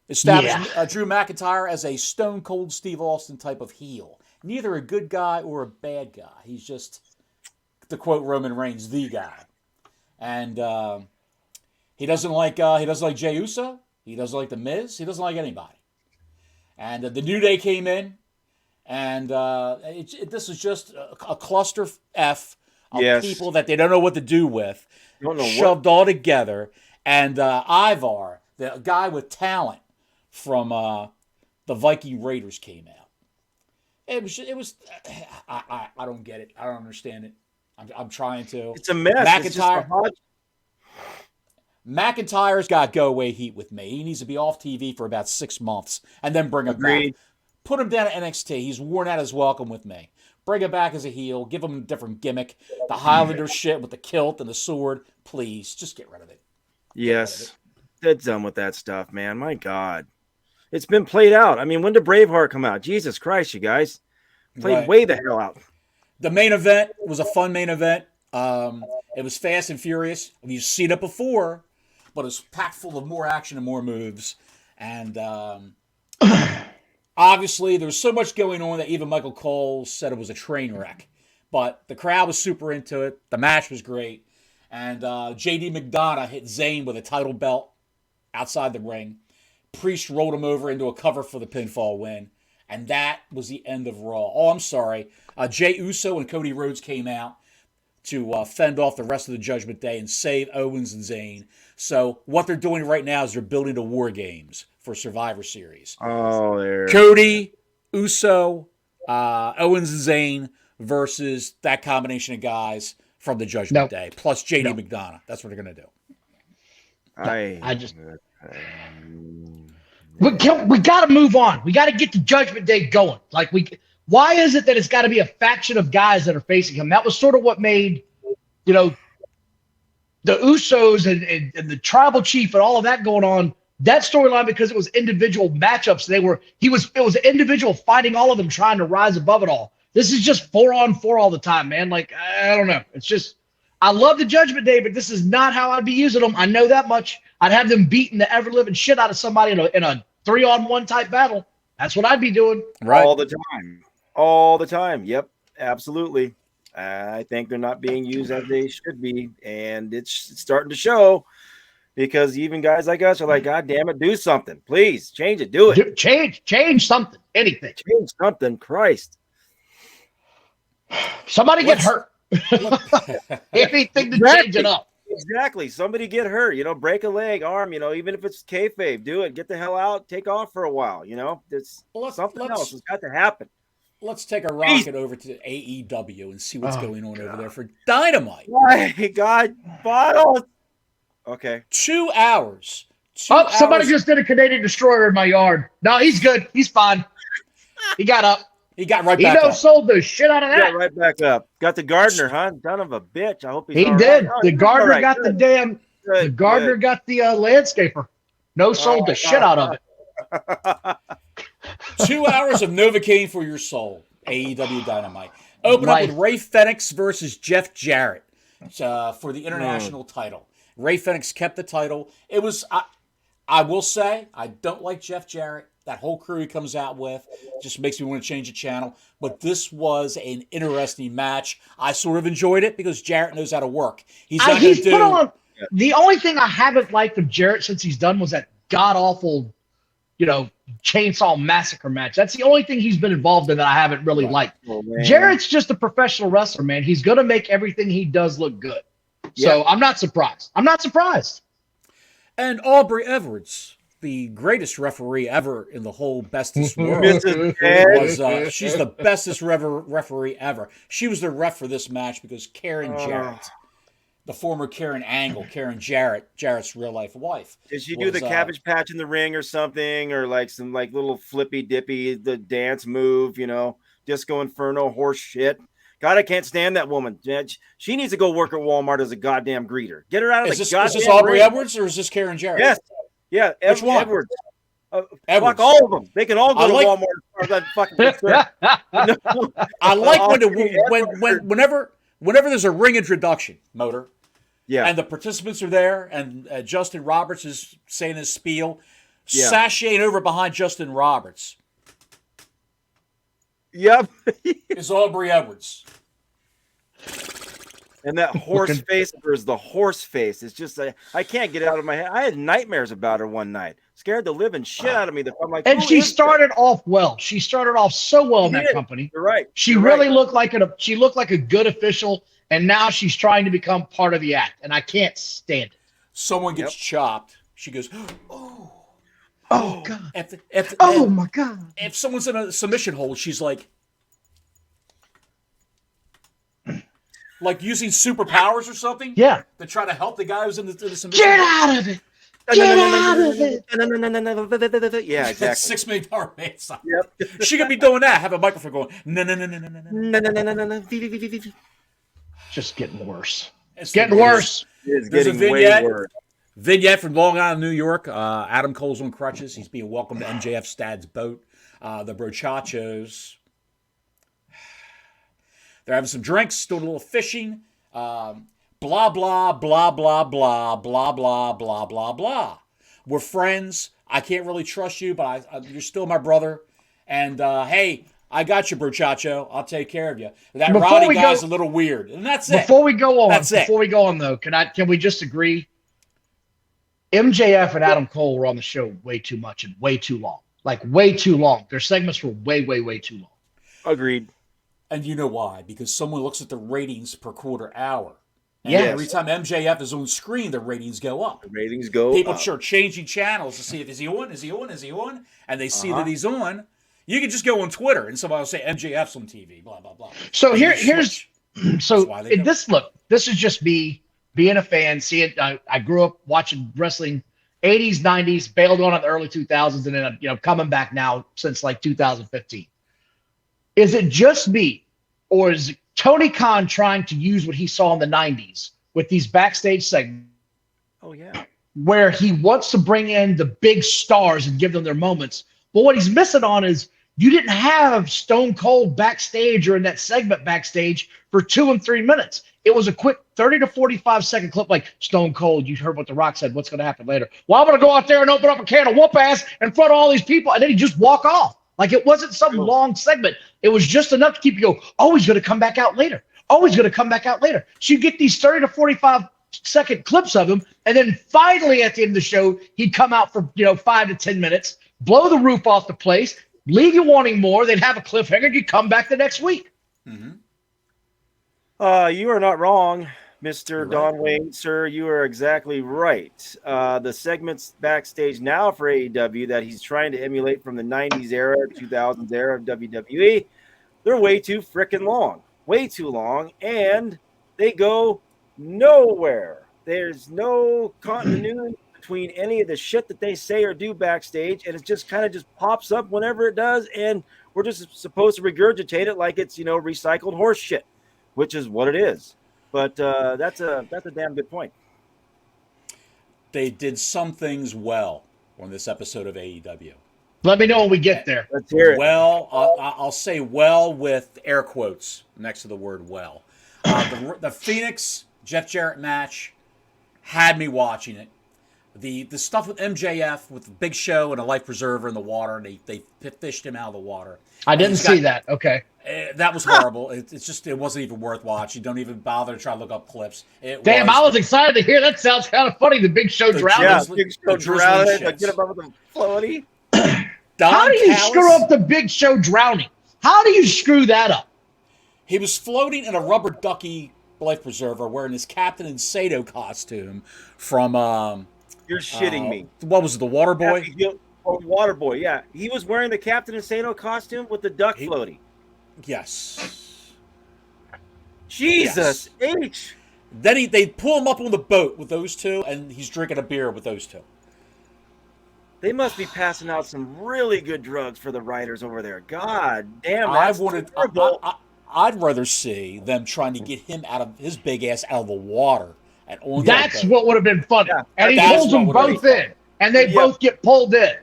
Established Drew McIntyre as a Stone Cold Steve Austin type of heel. Neither a good guy or a bad guy. He's just, to quote Roman Reigns, the guy. And he doesn't like Jey Uso. He doesn't like The Miz. He doesn't like anybody. And the New Day came in. And this is just a cluster F of Yes. people that they don't know what to do with, Don't know shoved all together. And Ivar, the guy with talent from the Viking Raiders, came out. It was. I don't get it. I don't understand it. I'm trying to. It's a mess. It's just a McIntyre's got go away heat with me. He needs to be off TV for about 6 months and then bring him Agreed. back. Put him down at NXT. He's worn out his welcome with me. Bring him back as a heel. Give him a different gimmick. The Highlander shit with the kilt and the sword. Please, just get rid of it. Yes. They're done with that stuff, man. My God. It's been played out. I mean, when did Braveheart come out? Jesus Christ, you guys. Played way the hell out. The main event was a fun main event. It was fast and furious. We've seen it before, but it was packed full of more action and more moves. And obviously, there was so much going on that even Michael Cole said it was a train wreck. But the crowd was super into it. The match was great. And JD McDonough hit Zayn with a title belt outside the ring. Priest rolled him over into a cover for the pinfall win. And that was the end of Raw. Oh, I'm sorry. Jey Uso and Cody Rhodes came out to fend off the rest of the Judgment Day and save Owens and Zayn. So what they're doing right now is they're building the War Games for Survivor Series. Oh, there. Cody, Uso, Owens and Zayn versus that combination of guys from the Judgment Day, plus JD McDonough. That's what they're going to do. I just... We got to move on. We got to get the Judgment Day going. Why is it that it's got to be a faction of guys that are facing him? That was sort of what made, the Usos and the Tribal Chief and all of that going on. That storyline, because it was individual matchups. It was an individual fighting all of them, trying to rise above it all. This is just 4-on-4 all the time, man. I don't know. It's just, I love the Judgment Day, but this is not how I'd be using them. I know that much. I'd have them beating the ever-living shit out of somebody in a 3-on-1 type battle. That's what I'd be doing. Right. All the time. All the time. Yep, absolutely. I think they're not being used as they should be, and it's starting to show because even guys like us are like, God damn it, do something. Please, change it. Do it. Change something. Anything. Change something. Christ. Somebody get hurt. Anything to change it up. Exactly. Somebody get hurt, break a leg, arm, even if it's kayfabe, do it. Get the hell out. Take off for a while, It's something else has got to happen. Let's take a rocket over to AEW and see what's going on over there for Dynamite. My God, bottles. Okay. 2 hours. Somebody just did a Canadian Destroyer in my yard. No, he's good. He's fine. He got up. He got right back up. He sold the shit out of that. Got right back up. Got the gardener, huh? Son of a bitch. I hope he all did. Right. Oh, the gardener right. got Good. the damn. Good. The gardener got the landscaper. No, sold the shit out of it. 2 hours of Novocaine for your soul. AEW Dynamite. Open up with Ray Fenix versus Jeff Jarrett for the international title. Ray Fenix kept the title. It was. I will say I don't like Jeff Jarrett. That whole crew he comes out with just makes me want to change the channel. But this was an interesting match. I sort of enjoyed it because Jarrett knows how to work. He's not going to do. Put on, the only thing I haven't liked of Jarrett since he's done was that god awful, chainsaw massacre match. That's the only thing he's been involved in that I haven't really liked. Oh, Jarrett's just a professional wrestler, man. He's going to make everything he does look good. So I'm not surprised. And Aubrey Edwards, the greatest referee ever in the whole bestest world. She's the bestest referee ever. She was the ref for this match because Karen Jarrett, the former Karen Angle, Karen Jarrett's real life wife. Did she do the cabbage patch in the ring or something, or some little flippy dippy, the dance move, Disco Inferno horse shit? God, I can't stand that woman. She needs to go work at Walmart as a goddamn greeter. Get her out of the goddamn Is this Aubrey Edwards or is this Karen Jarrett? Yes. Yeah, Which one? Edwards. Fuck all of them. They can all go to Walmart as far as that fucking I like whenever there's a ring introduction, Motor. Yeah. And the participants are there, and Justin Roberts is saying his spiel, sashaying over behind Justin Roberts. Yep. Is Aubrey Edwards. And that horse face of hers, the horse face. It's just I can't get it out of my head. I had nightmares about her one night. Scared the living shit out of me. I'm like, and she started off well. She started off so well in that company. You're right. She really looked like a good official, and now she's trying to become part of the act, and I can't stand it. Someone gets chopped. She goes, oh God. My God. If someone's in a submission hold, she's like using superpowers or something? Yeah. To try to help the guy who's in the submission. Get out of it! Get out of it! Yeah, exactly. $6 million man sign. Yep. She could be doing that. Have a microphone going. No. Just getting worse. It's getting worse. It's getting way worse. Vignette from Long Island, New York. Adam Cole's on crutches. He's being welcomed to MJF Stad's boat. The Brochachos. They're having some drinks, doing a little fishing. Blah, blah, blah, blah, blah, blah, blah, blah, blah, blah. We're friends. I can't really trust you, but you're still my brother. And, hey, I got you, Brochacho. I'll take care of you. That Roddy guy's a little weird. And that's it. Before we go on, though, can we just agree? MJF and Adam Cole were on the show way too much and way too long. Like, way too long. Their segments were way, way, way too long. Agreed. And you know why? Because someone looks at the ratings per quarter hour. And yes. Every time MJF is on screen, the ratings go up. The ratings go People up. are changing channels to see if is he on, and they see that he's on. You can just go on Twitter and somebody will say MJF's on TV, blah blah blah. So this is just me being a fan. I grew up watching wrestling, 80s, 90s, bailed on in the early 2000s, and then coming back now since like 2015. Is it just me, or is Tony Khan trying to use what he saw in the 90s with these backstage segments? Oh, yeah. Where he wants to bring in the big stars and give them their moments. But what he's missing on is you didn't have Stone Cold backstage or in that segment backstage for 2 and 3 minutes. It was a quick 30 to 45-second clip like, Stone Cold, you heard what The Rock said. What's going to happen later? Well, I'm going to go out there and open up a can of whoop ass in front of all these people. And then he just walk off. Like, it wasn't some long segment. It was just enough to keep you go, oh, he's going to come back out later. Oh, he's going to come back out later. So you get these 30 to 45-second clips of him, and then finally at the end of the show, he'd come out for 5 to 10 minutes, blow the roof off the place, leave you wanting more. They'd have a cliffhanger. You'd come back the next week. Mm-hmm. You are not wrong, Mr. Don Wayne, sir. You are exactly right. The segments backstage now for AEW that he's trying to emulate from the 90s era, 2000s era of WWE, they're way too freaking long. Way too long, and they go nowhere. There's no continuity between any of the shit that they say or do backstage, and it just kind of just pops up whenever it does, and we're just supposed to regurgitate it like it's recycled horse shit, which is what it is. But that's a damn good point. They did some things well on this episode of AEW. Let me know when we get there. Let's hear it. Well, I'll say well with air quotes next to the word well. The Phoenix Jeff Jarrett match had me watching it. The stuff with MJF with the Big Show and a life preserver in the water, they fished him out of the water. I didn't see that. Okay. That was horrible. It wasn't even worth watching. Don't even bother to try to look up clips. I was excited to hear that. Sounds kind of funny. The Big Show drowning. Yeah, Big Show drowning. Get him up with the floaty. How do you screw up the Big Show drowning? How do you screw that up? He was floating in a rubber ducky life preserver wearing his Captain Insano costume from You're shitting me. What was it, the Water Boy? Water Boy, yeah. He was wearing the Captain Insano costume with the duck floaty. Yes. Jesus H. Then they pull him up on the boat with those two, and he's drinking a beer with those two. They must be passing out some really good drugs for the writers over there. God damn, that's terrible. I'd rather see them trying to get him out of his big ass out of the water and on. That's what would have been funny. Yeah, and he pulls them both in, and they both get pulled in.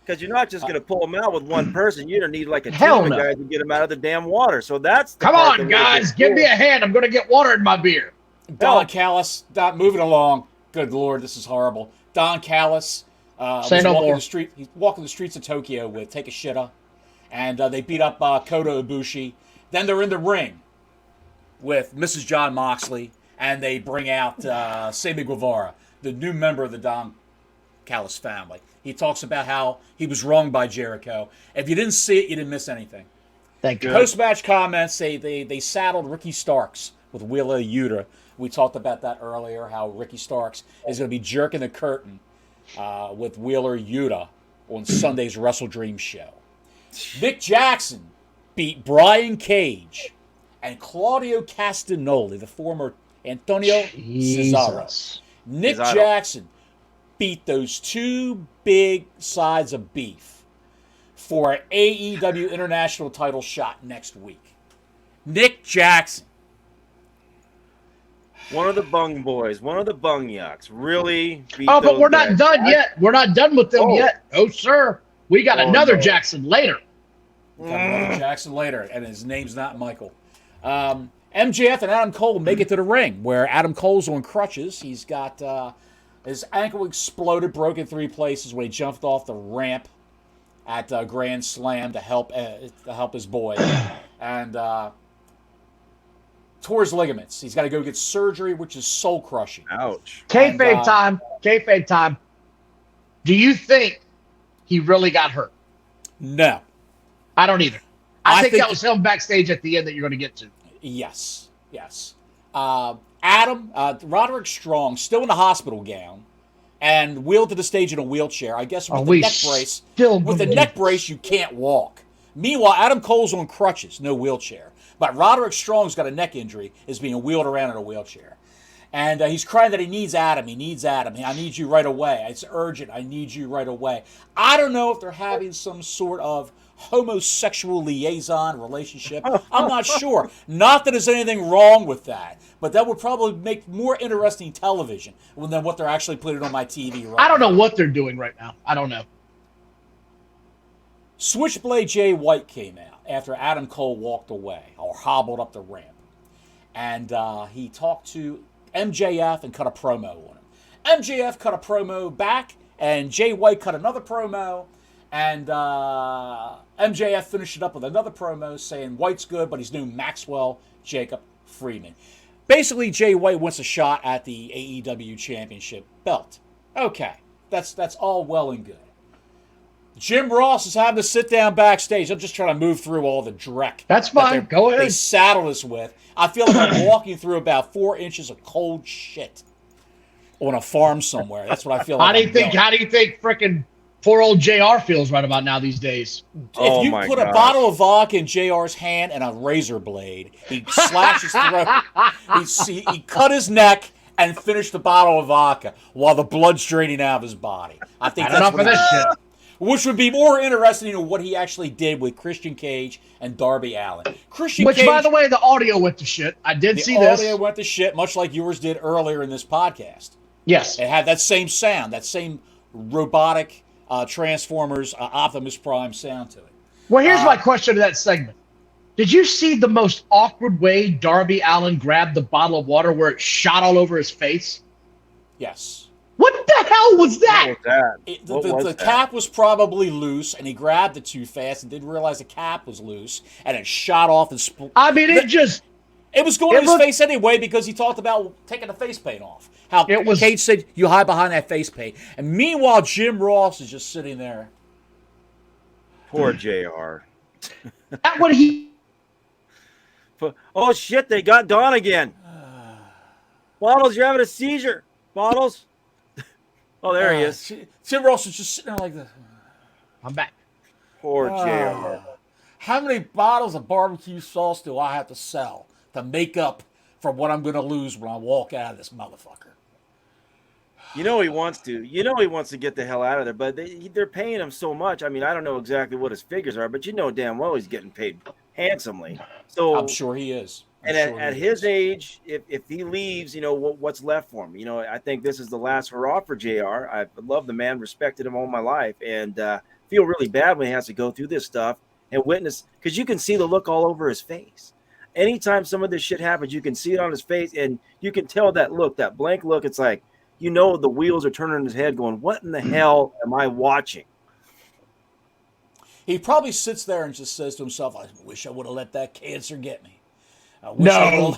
Because you're not just going to pull them out with one person. You're going to need like a team of guys to get them out of the damn water. So that's the Come on, guys, give me a hand. I'm going to get water in my beer. Don Callis, moving along. Good Lord, this is horrible. Don Callis. He's walking the streets of Tokyo with Take a Shitta, and they beat up Kota Ibushi. Then they're in the ring. with Mrs. John Moxley, and they bring out Sammy Guevara, the new member of the Don Callis family. He talks about how he was wronged by Jericho. If you didn't see it, you didn't miss anything. Thank you. Post-match comments, they saddled Ricky Starks with Wheeler Yuta. We talked about that earlier, how Ricky Starks is going to be jerking the curtain with Wheeler Yuta on Sunday's Wrestle Dream show. Nick Jackson beat Brian Cage and Claudio Castagnoli, the former Antonio Cesaro. Nick Jackson beat those two big sides of beef for an AEW International title shot next week. Nick Jackson. One of the Bung Boys, one of the Bung Yucks, really beat but we're not done yet. We're not done with them yet. Oh, sir. We got another Jackson later. We got another Jackson later, and his name's not Michael. MJF and Adam Cole make it to the ring, where Adam Cole's on crutches. He's got his ankle exploded, broke in 3 places when he jumped off the ramp at Grand Slam to help his boy, and tore his ligaments. He's got to go get surgery, which is soul crushing. Ouch. Kayfabe time. Kayfabe time. Do you think he really got hurt? No. I don't either. I think that was him backstage at the end that you're going to get to. Yes. Roderick Strong, still in the hospital gown, and wheeled to the stage in a wheelchair. I guess with the neck brace. With the neck brace, you can't walk. Meanwhile, Adam Cole's on crutches, no wheelchair. But Roderick Strong's got a neck injury, is being wheeled around in a wheelchair. And he's crying that he needs Adam. He needs Adam. I need you right away. It's urgent. I need you right away. I don't know if they're having some sort of homosexual liaison relationship. I'm not sure. Not that there's anything wrong with that. But that would probably make more interesting television than what they're actually putting on my TV right now. I don't know what they're doing right now. I don't know. Switchblade Jay White came out after Adam Cole walked away or hobbled up the ramp. And he talked to MJF and cut a promo on him. MJF cut a promo back, and Jay White cut another promo, and MJF finished it up with another promo saying White's good, but he's new Maxwell Jacob Freeman. Basically, Jay White wants a shot at the AEW Championship belt. Okay, that's all well and good. Jim Ross is having to sit down backstage. I'm just trying to move through all the dreck. That's fine. Go ahead. They saddled us with. I feel like I'm walking through about 4 inches of cold shit on a farm somewhere. That's what I feel like. How do you think frickin' poor old JR feels right about now these days? If you put a bottle of vodka in JR's hand and a razor blade, he'd slash his throat. He cut his neck and finished the bottle of vodka while the blood's draining out of his body. I think that's enough of this shit. Which would be more interesting in what he actually did with Christian Cage and Darby Allin. Which, by the way, the audio went to shit. I did see this. The audio went to shit, much like yours did earlier in this podcast. Yes. It had that same sound, that same robotic Transformers Optimus Prime sound to it. Well, here's my question to that segment. Did you see the most awkward way Darby Allin grabbed the bottle of water where it shot all over his face? Yes. What the hell was that? The cap was probably loose, and he grabbed it too fast and didn't realize the cap was loose, and it shot off and it was going to his face anyway because he talked about taking the face paint off. How Cage said, you hide behind that face paint. And meanwhile, Jim Ross is just sitting there. Poor JR. That what he... Oh, shit, they got Dawn again. Bottles, you're having a seizure. Bottles. Oh, there he is. Jim Ross is just sitting there like this. I'm back. Poor JR. How many bottles of barbecue sauce do I have to sell to make up for what I'm going to lose when I walk out of this motherfucker? You know he wants to. You know he wants to get the hell out of there, but they're paying him so much. I mean, I don't know exactly what his figures are, but you know damn well he's getting paid handsomely. So I'm sure he is. At his age, if he leaves, you know, what's left for him? You know, I think this is the last hurrah for JR. I love the man, respected him all my life, and feel really bad when he has to go through this stuff and witness, because you can see the look all over his face. Anytime some of this shit happens, you can see it on his face, and you can tell that look, that blank look. It's like, you know, the wheels are turning in his head going, what in the hell am I watching? He probably sits there and just says to himself, I wish I would have let that cancer get me. No.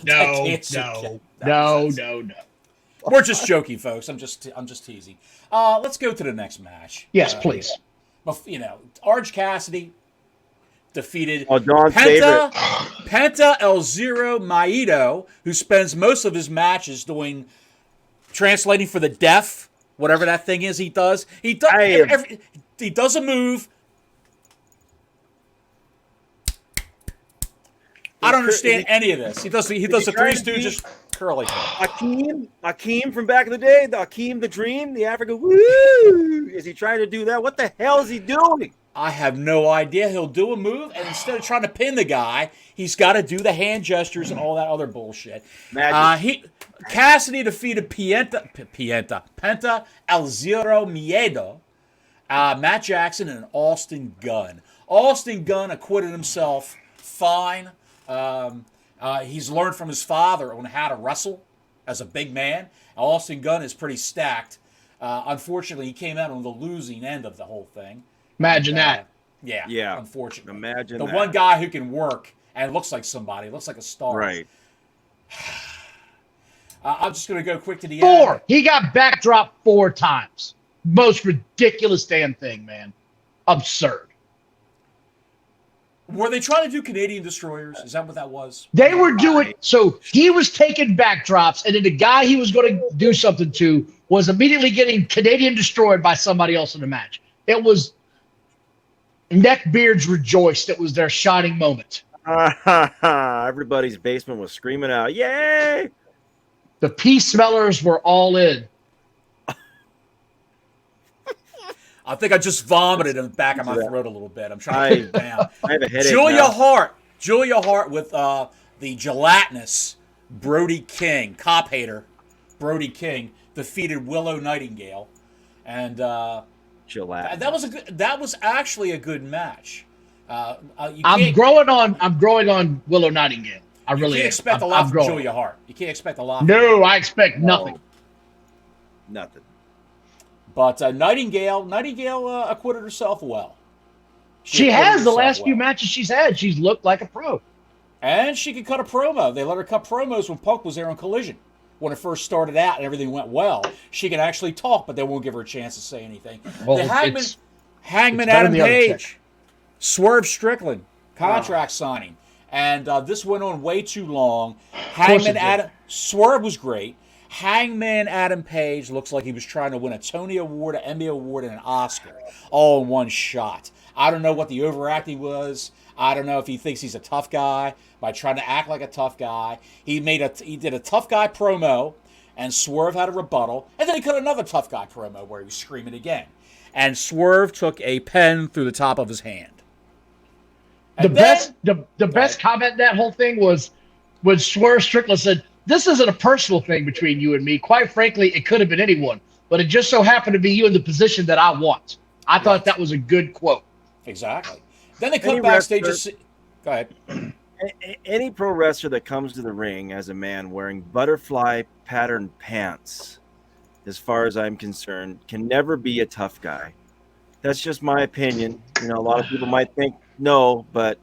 We're just joking, folks. I'm just teasing. Let's go to the next match. Yes, please. Orange Cassidy defeated Dawn's favorite. Penta El Zero Miedo, who spends most of his matches translating for the deaf, whatever that thing is he does. He does a move. I don't understand any of this. He does the Three Stooges curly. Akeem from back in the day, the Akeem the Dream, the African. Woo! Is he trying to do that? What the hell is he doing? I have no idea. He'll do a move, and instead of trying to pin the guy, he's got to do the hand gestures and all that other bullshit. Cassidy defeated Penta El Zero Miedo, Matt Jackson, and Austin Gunn. Austin Gunn acquitted himself fine. He's learned from his father on how to wrestle as a big man. Austin Gunn is pretty stacked. Unfortunately, he came out on the losing end of the whole thing. Imagine that. Yeah. Unfortunately, imagine the that. one guy who can work and looks like somebody, looks like a star. Right. I'm just going to go quick to the end. 4. He got backdropped 4 times. Most ridiculous damn thing, man. Absurd. Were they trying to do Canadian destroyers? Is that what that was? They were doing so. He was taking backdrops, and then the guy he was going to do something to was immediately getting Canadian destroyed by somebody else in the match. It was neckbeards rejoiced. It was their shining moment. Everybody's basement was screaming out, "Yay!" The peace smellers were all in. I think I just vomited in the back of my throat a little bit. I'm trying to keep it down. I have a headache. Julia Hart with the gelatinous Brody King, cop hater Brody King, defeated Willow Nightingale, and that was actually a good match. I'm growing on Willow Nightingale. I really can't expect a lot from Julia Hart. You can't expect a lot. No, I expect nothing. Nothing. But Nightingale acquitted herself well. She has the last few matches she's had. She's looked like a pro. And she could cut a promo. They let her cut promos when Punk was there on Collision. When it first started out and everything went well, she can actually talk, but they won't give her a chance to say anything. Well, Hangman Adam Page, Swerve Strickland, contract signing. And this went on way too long. Swerve was great. Hangman Adam Page looks like he was trying to win a Tony Award, an Emmy Award, and an Oscar all in one shot. I don't know what the overacting was. I don't know if he thinks he's a tough guy by trying to act like a tough guy. He did a tough guy promo, and Swerve had a rebuttal, and then he cut another tough guy promo where he was screaming again. And Swerve took a pen through the top of his hand. The best comment in that whole thing was when Swerve Strickland said, "This isn't a personal thing between you and me. Quite frankly, it could have been anyone, but it just so happened to be you in the position that I want." I thought that was a good quote. Exactly. Then they come backstage. Go ahead. Any pro wrestler that comes to the ring as a man wearing butterfly pattern pants, as far as I'm concerned, can never be a tough guy. That's just my opinion. A lot of people might think no, but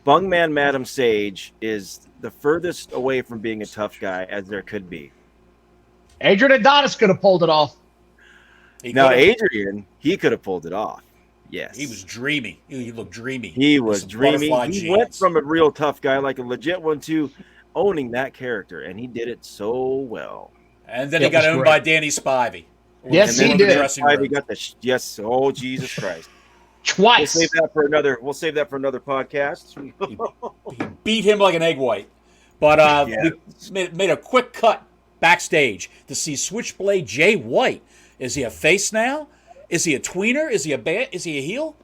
Bungman Madam Sage is the furthest away from being a tough guy as there could be. Adrian Adonis could have pulled it off. Adrian, he could have pulled it off. Yes. He was dreamy. He looked dreamy. He was dreamy. He went from a real tough guy, like a legit one, to owning that character, and he did it so well. And then he got owned by Danny Spivey. Yes, he did. Spivey got oh, Jesus Christ. Twice. We'll save that for another podcast. He beat him like an egg white. But we made a quick cut backstage to see Switchblade Jay White. Is he a face now? Is he a tweener? Is he a heel?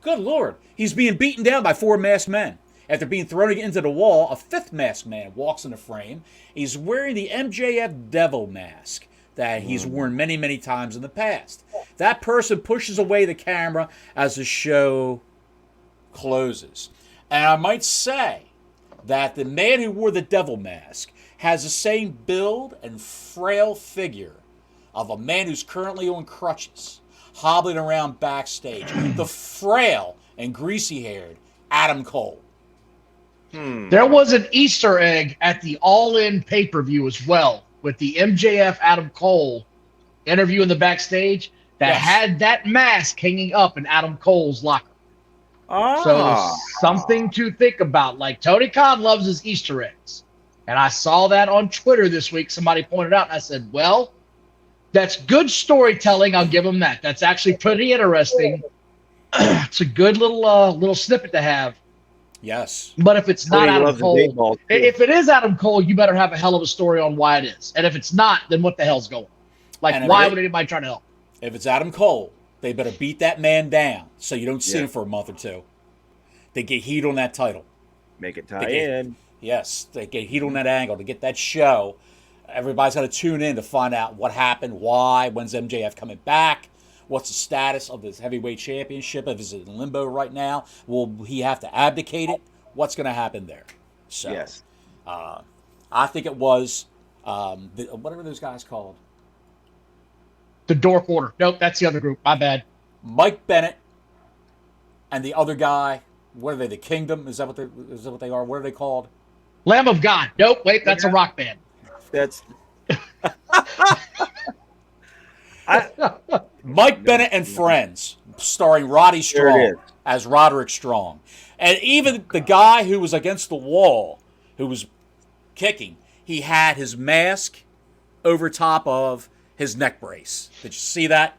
Good Lord. He's being beaten down by 4 masked men. After being thrown into the wall, a 5th masked man walks in the frame. He's wearing the MJF Devil mask that he's worn many, many times in the past. That person pushes away the camera as the show closes. And I might say that the man who wore the devil mask has the same build and frail figure of a man who's currently on crutches, hobbling around backstage. The frail and greasy-haired Adam Cole. There was an Easter egg at the All In pay-per-view as well, with the MJF Adam Cole interview in the backstage that had that mask hanging up in Adam Cole's locker. So something to think about. Like, Tony Khan loves his Easter eggs. And I saw that on Twitter this week. Somebody pointed out, and I said, well, that's good storytelling. I'll give him that. That's actually pretty interesting. It's a good little snippet to have. Yes. But if it's not Adam Cole, if it is Adam Cole, you better have a hell of a story on why it is. And if it's not, then what the hell's going on? Like, why would anybody try to help? If it's Adam Cole, they better beat that man down so you don't see him for a month or two. They get heat on that title. Make it tie in. Yes, they get heat on that angle to get that show. Everybody's got to tune in to find out what happened, why, when's MJF coming back, what's the status of his heavyweight championship, if it's in limbo right now, will he have to abdicate it, what's going to happen there. So, yes. I think it was, whatever those guys called. The Dork Order. Nope, that's the other group. My bad. Mike Bennett and the other guy, what are they, the Kingdom? Is that what they are? What are they called? Lamb of God. Nope, wait, that's a rock band. That's Mike Bennett and Friends, starring Roddy Strong as Roderick Strong. And even the guy who was against the wall, who was kicking, he had his mask over top of his neck brace. Did you see that?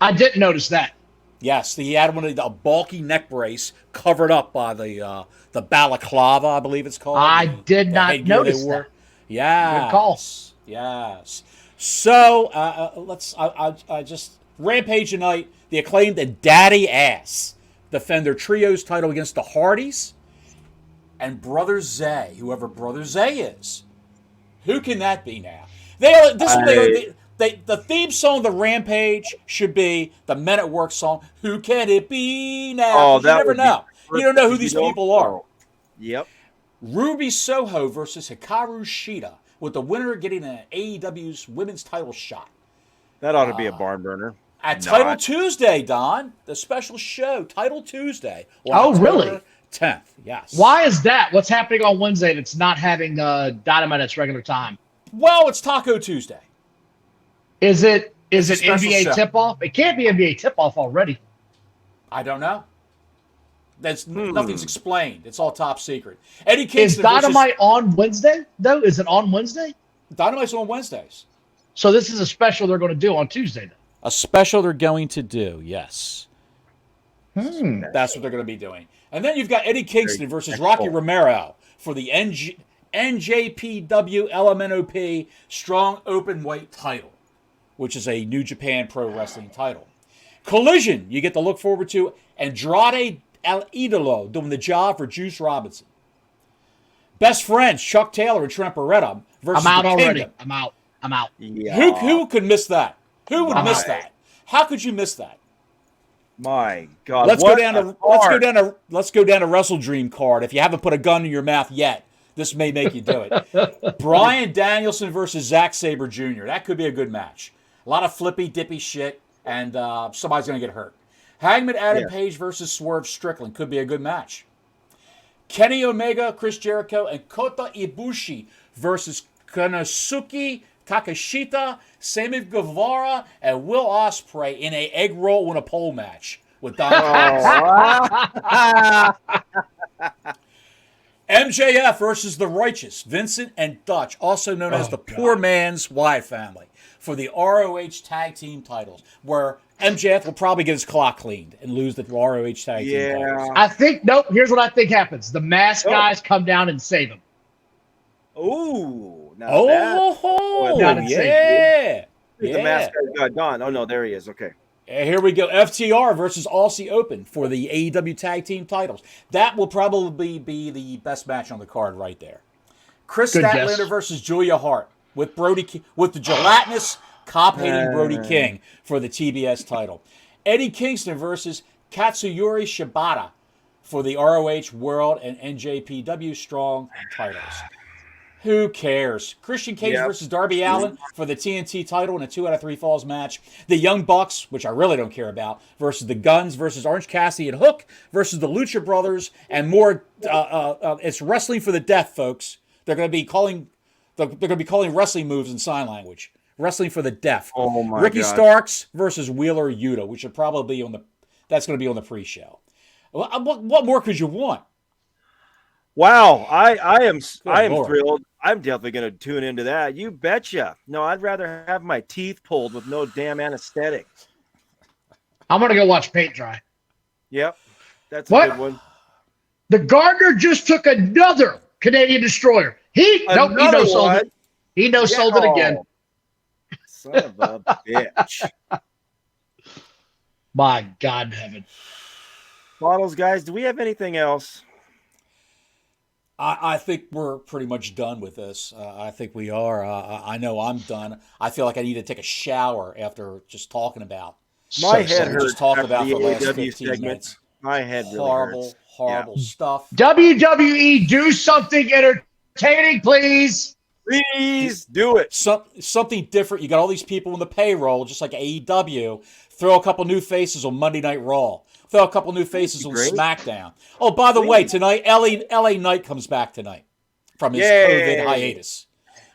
I didn't notice that. Yes, he had a bulky neck brace covered up by the balaclava, I believe it's called. I did not notice that. Yes. Good call. Yes. So I just Rampage tonight. The Acclaimed and Daddy Ass defend their trios title against the Hardys and Brother Zay, whoever Brother Zay is. Who can that be now? The theme song of the Rampage should be the Men at Work song. Who can it be now? You never know. You don't know who these people are. Yep. Ruby Soho versus Hikaru Shida, with the winner getting an AEW's women's title shot. That ought to be a barn burner. At Title Tuesday, Don, the special show, Title Tuesday. Really? 10th, yes. Why is that? What's happening on Wednesday that's not having Dynamite at its regular time? Well, it's Taco Tuesday. Is it NBA tip-off? It can't be NBA tip-off already. I don't know. Nothing's explained. It's all top secret. Eddie Kingston is Dynamite on Wednesday, though? Is it on Wednesday? Dynamite's on Wednesdays. So this is a special they're going to do on Tuesday, then? A special they're going to do, yes. That's what they're going to be doing. And then you've got Eddie Kingston versus Rocky Romero for the NJPW LMNOP Strong Openweight title, which is a New Japan Pro Wrestling title. Collision, you get to look forward to Andrade El Idolo doing the job for Juice Robinson. Best friends, Chuck Taylor and Trent Beretta versus I'm out the already. Kingdom. I'm out. Yeah. Who could miss that? Who would miss that? How could you miss that? My God. Let's go down to Wrestle Dream card. If you haven't put a gun in your mouth yet, this may make you do it. Bryan Danielson versus Zack Sabre Jr. That could be a good match. A lot of flippy dippy shit, and somebody's going to get hurt. Hangman Adam Page versus Swerve Strickland could be a good match. Kenny Omega, Chris Jericho, and Kota Ibushi versus Konosuke Takeshita, Sammy Guevara, and Will Ospreay in a egg roll on a pole match with Don MJF versus the Righteous, Vincent and Dutch, also known as the Poor Man's Wyatt family, for the ROH Tag Team titles, where MJF will probably get his clock cleaned and lose the ROH Tag Team titles. I think, here's what I think happens. The mask guys come down and save him. Ooh. The mask guy got gone. Oh, no, there he is. Okay. Here we go. FTR versus Aussie Open for the AEW Tag Team titles. That will probably be the best match on the card right there. Chris Statlander versus Julia Hart with the gelatinous, cop-hating Brody King for the TBS title. Eddie Kingston versus Katsuyori Shibata for the ROH World and NJPW Strong titles. Who cares? Christian Cage versus Darby Allin for the TNT title in a 2 out of 3 falls match. The Young Bucks, which I really don't care about, versus the Guns versus Orange Cassidy and Hook versus the Lucha Brothers and more. It's wrestling for the death, folks. They're going to be calling wrestling moves in sign language. Wrestling for the deaf. Oh my Ricky God. Starks versus Wheeler Yuta, which should probably be that's going to be on the pre-show. What more could you want? Wow, I am Lord. thrilled. I'm definitely going to tune into that. You betcha. No, I'd rather have my teeth pulled with no damn anesthetic. I'm going to go watch paint dry. Yep, that's a What? good one. The Gardner just took another Canadian destroyer. He sold it. He sold it again. Son of a bitch. My God in heaven. Bottles, guys, do we have anything else? I think we're pretty much done with this. I think we are. I know I'm done. I feel like I need to take a shower after just talking about. My head hurts. Just talking after about the the last AEW 15 segment. minutes. My head really hurts. Horrible stuff. WWE, do something entertaining, please. Please do it. Something different. You got all these people in the payroll, just like AEW. Throw a couple new faces on Monday Night Raw. Throw a couple new faces on SmackDown. Oh, by the way, tonight, LA Knight comes back tonight from his COVID hiatus.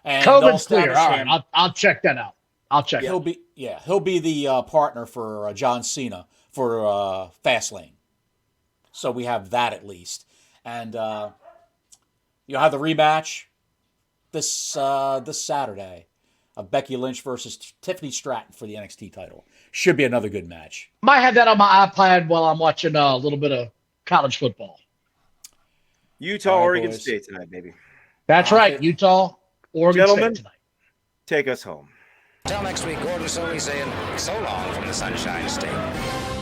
And COVID's clear. All right, I'll check that out. He'll be the partner for John Cena for Fastlane. So we have that at least, and you'll have the rematch this Saturday of Becky Lynch versus Tiffany Stratton for the NXT title. Should be another good match. Might have that on my iPad while I'm watching a little bit of college football. Utah, Oregon State tonight, baby. That's right. Utah, Oregon State tonight. Take us home. Till next week, Gordon Soley saying so long from the Sunshine State.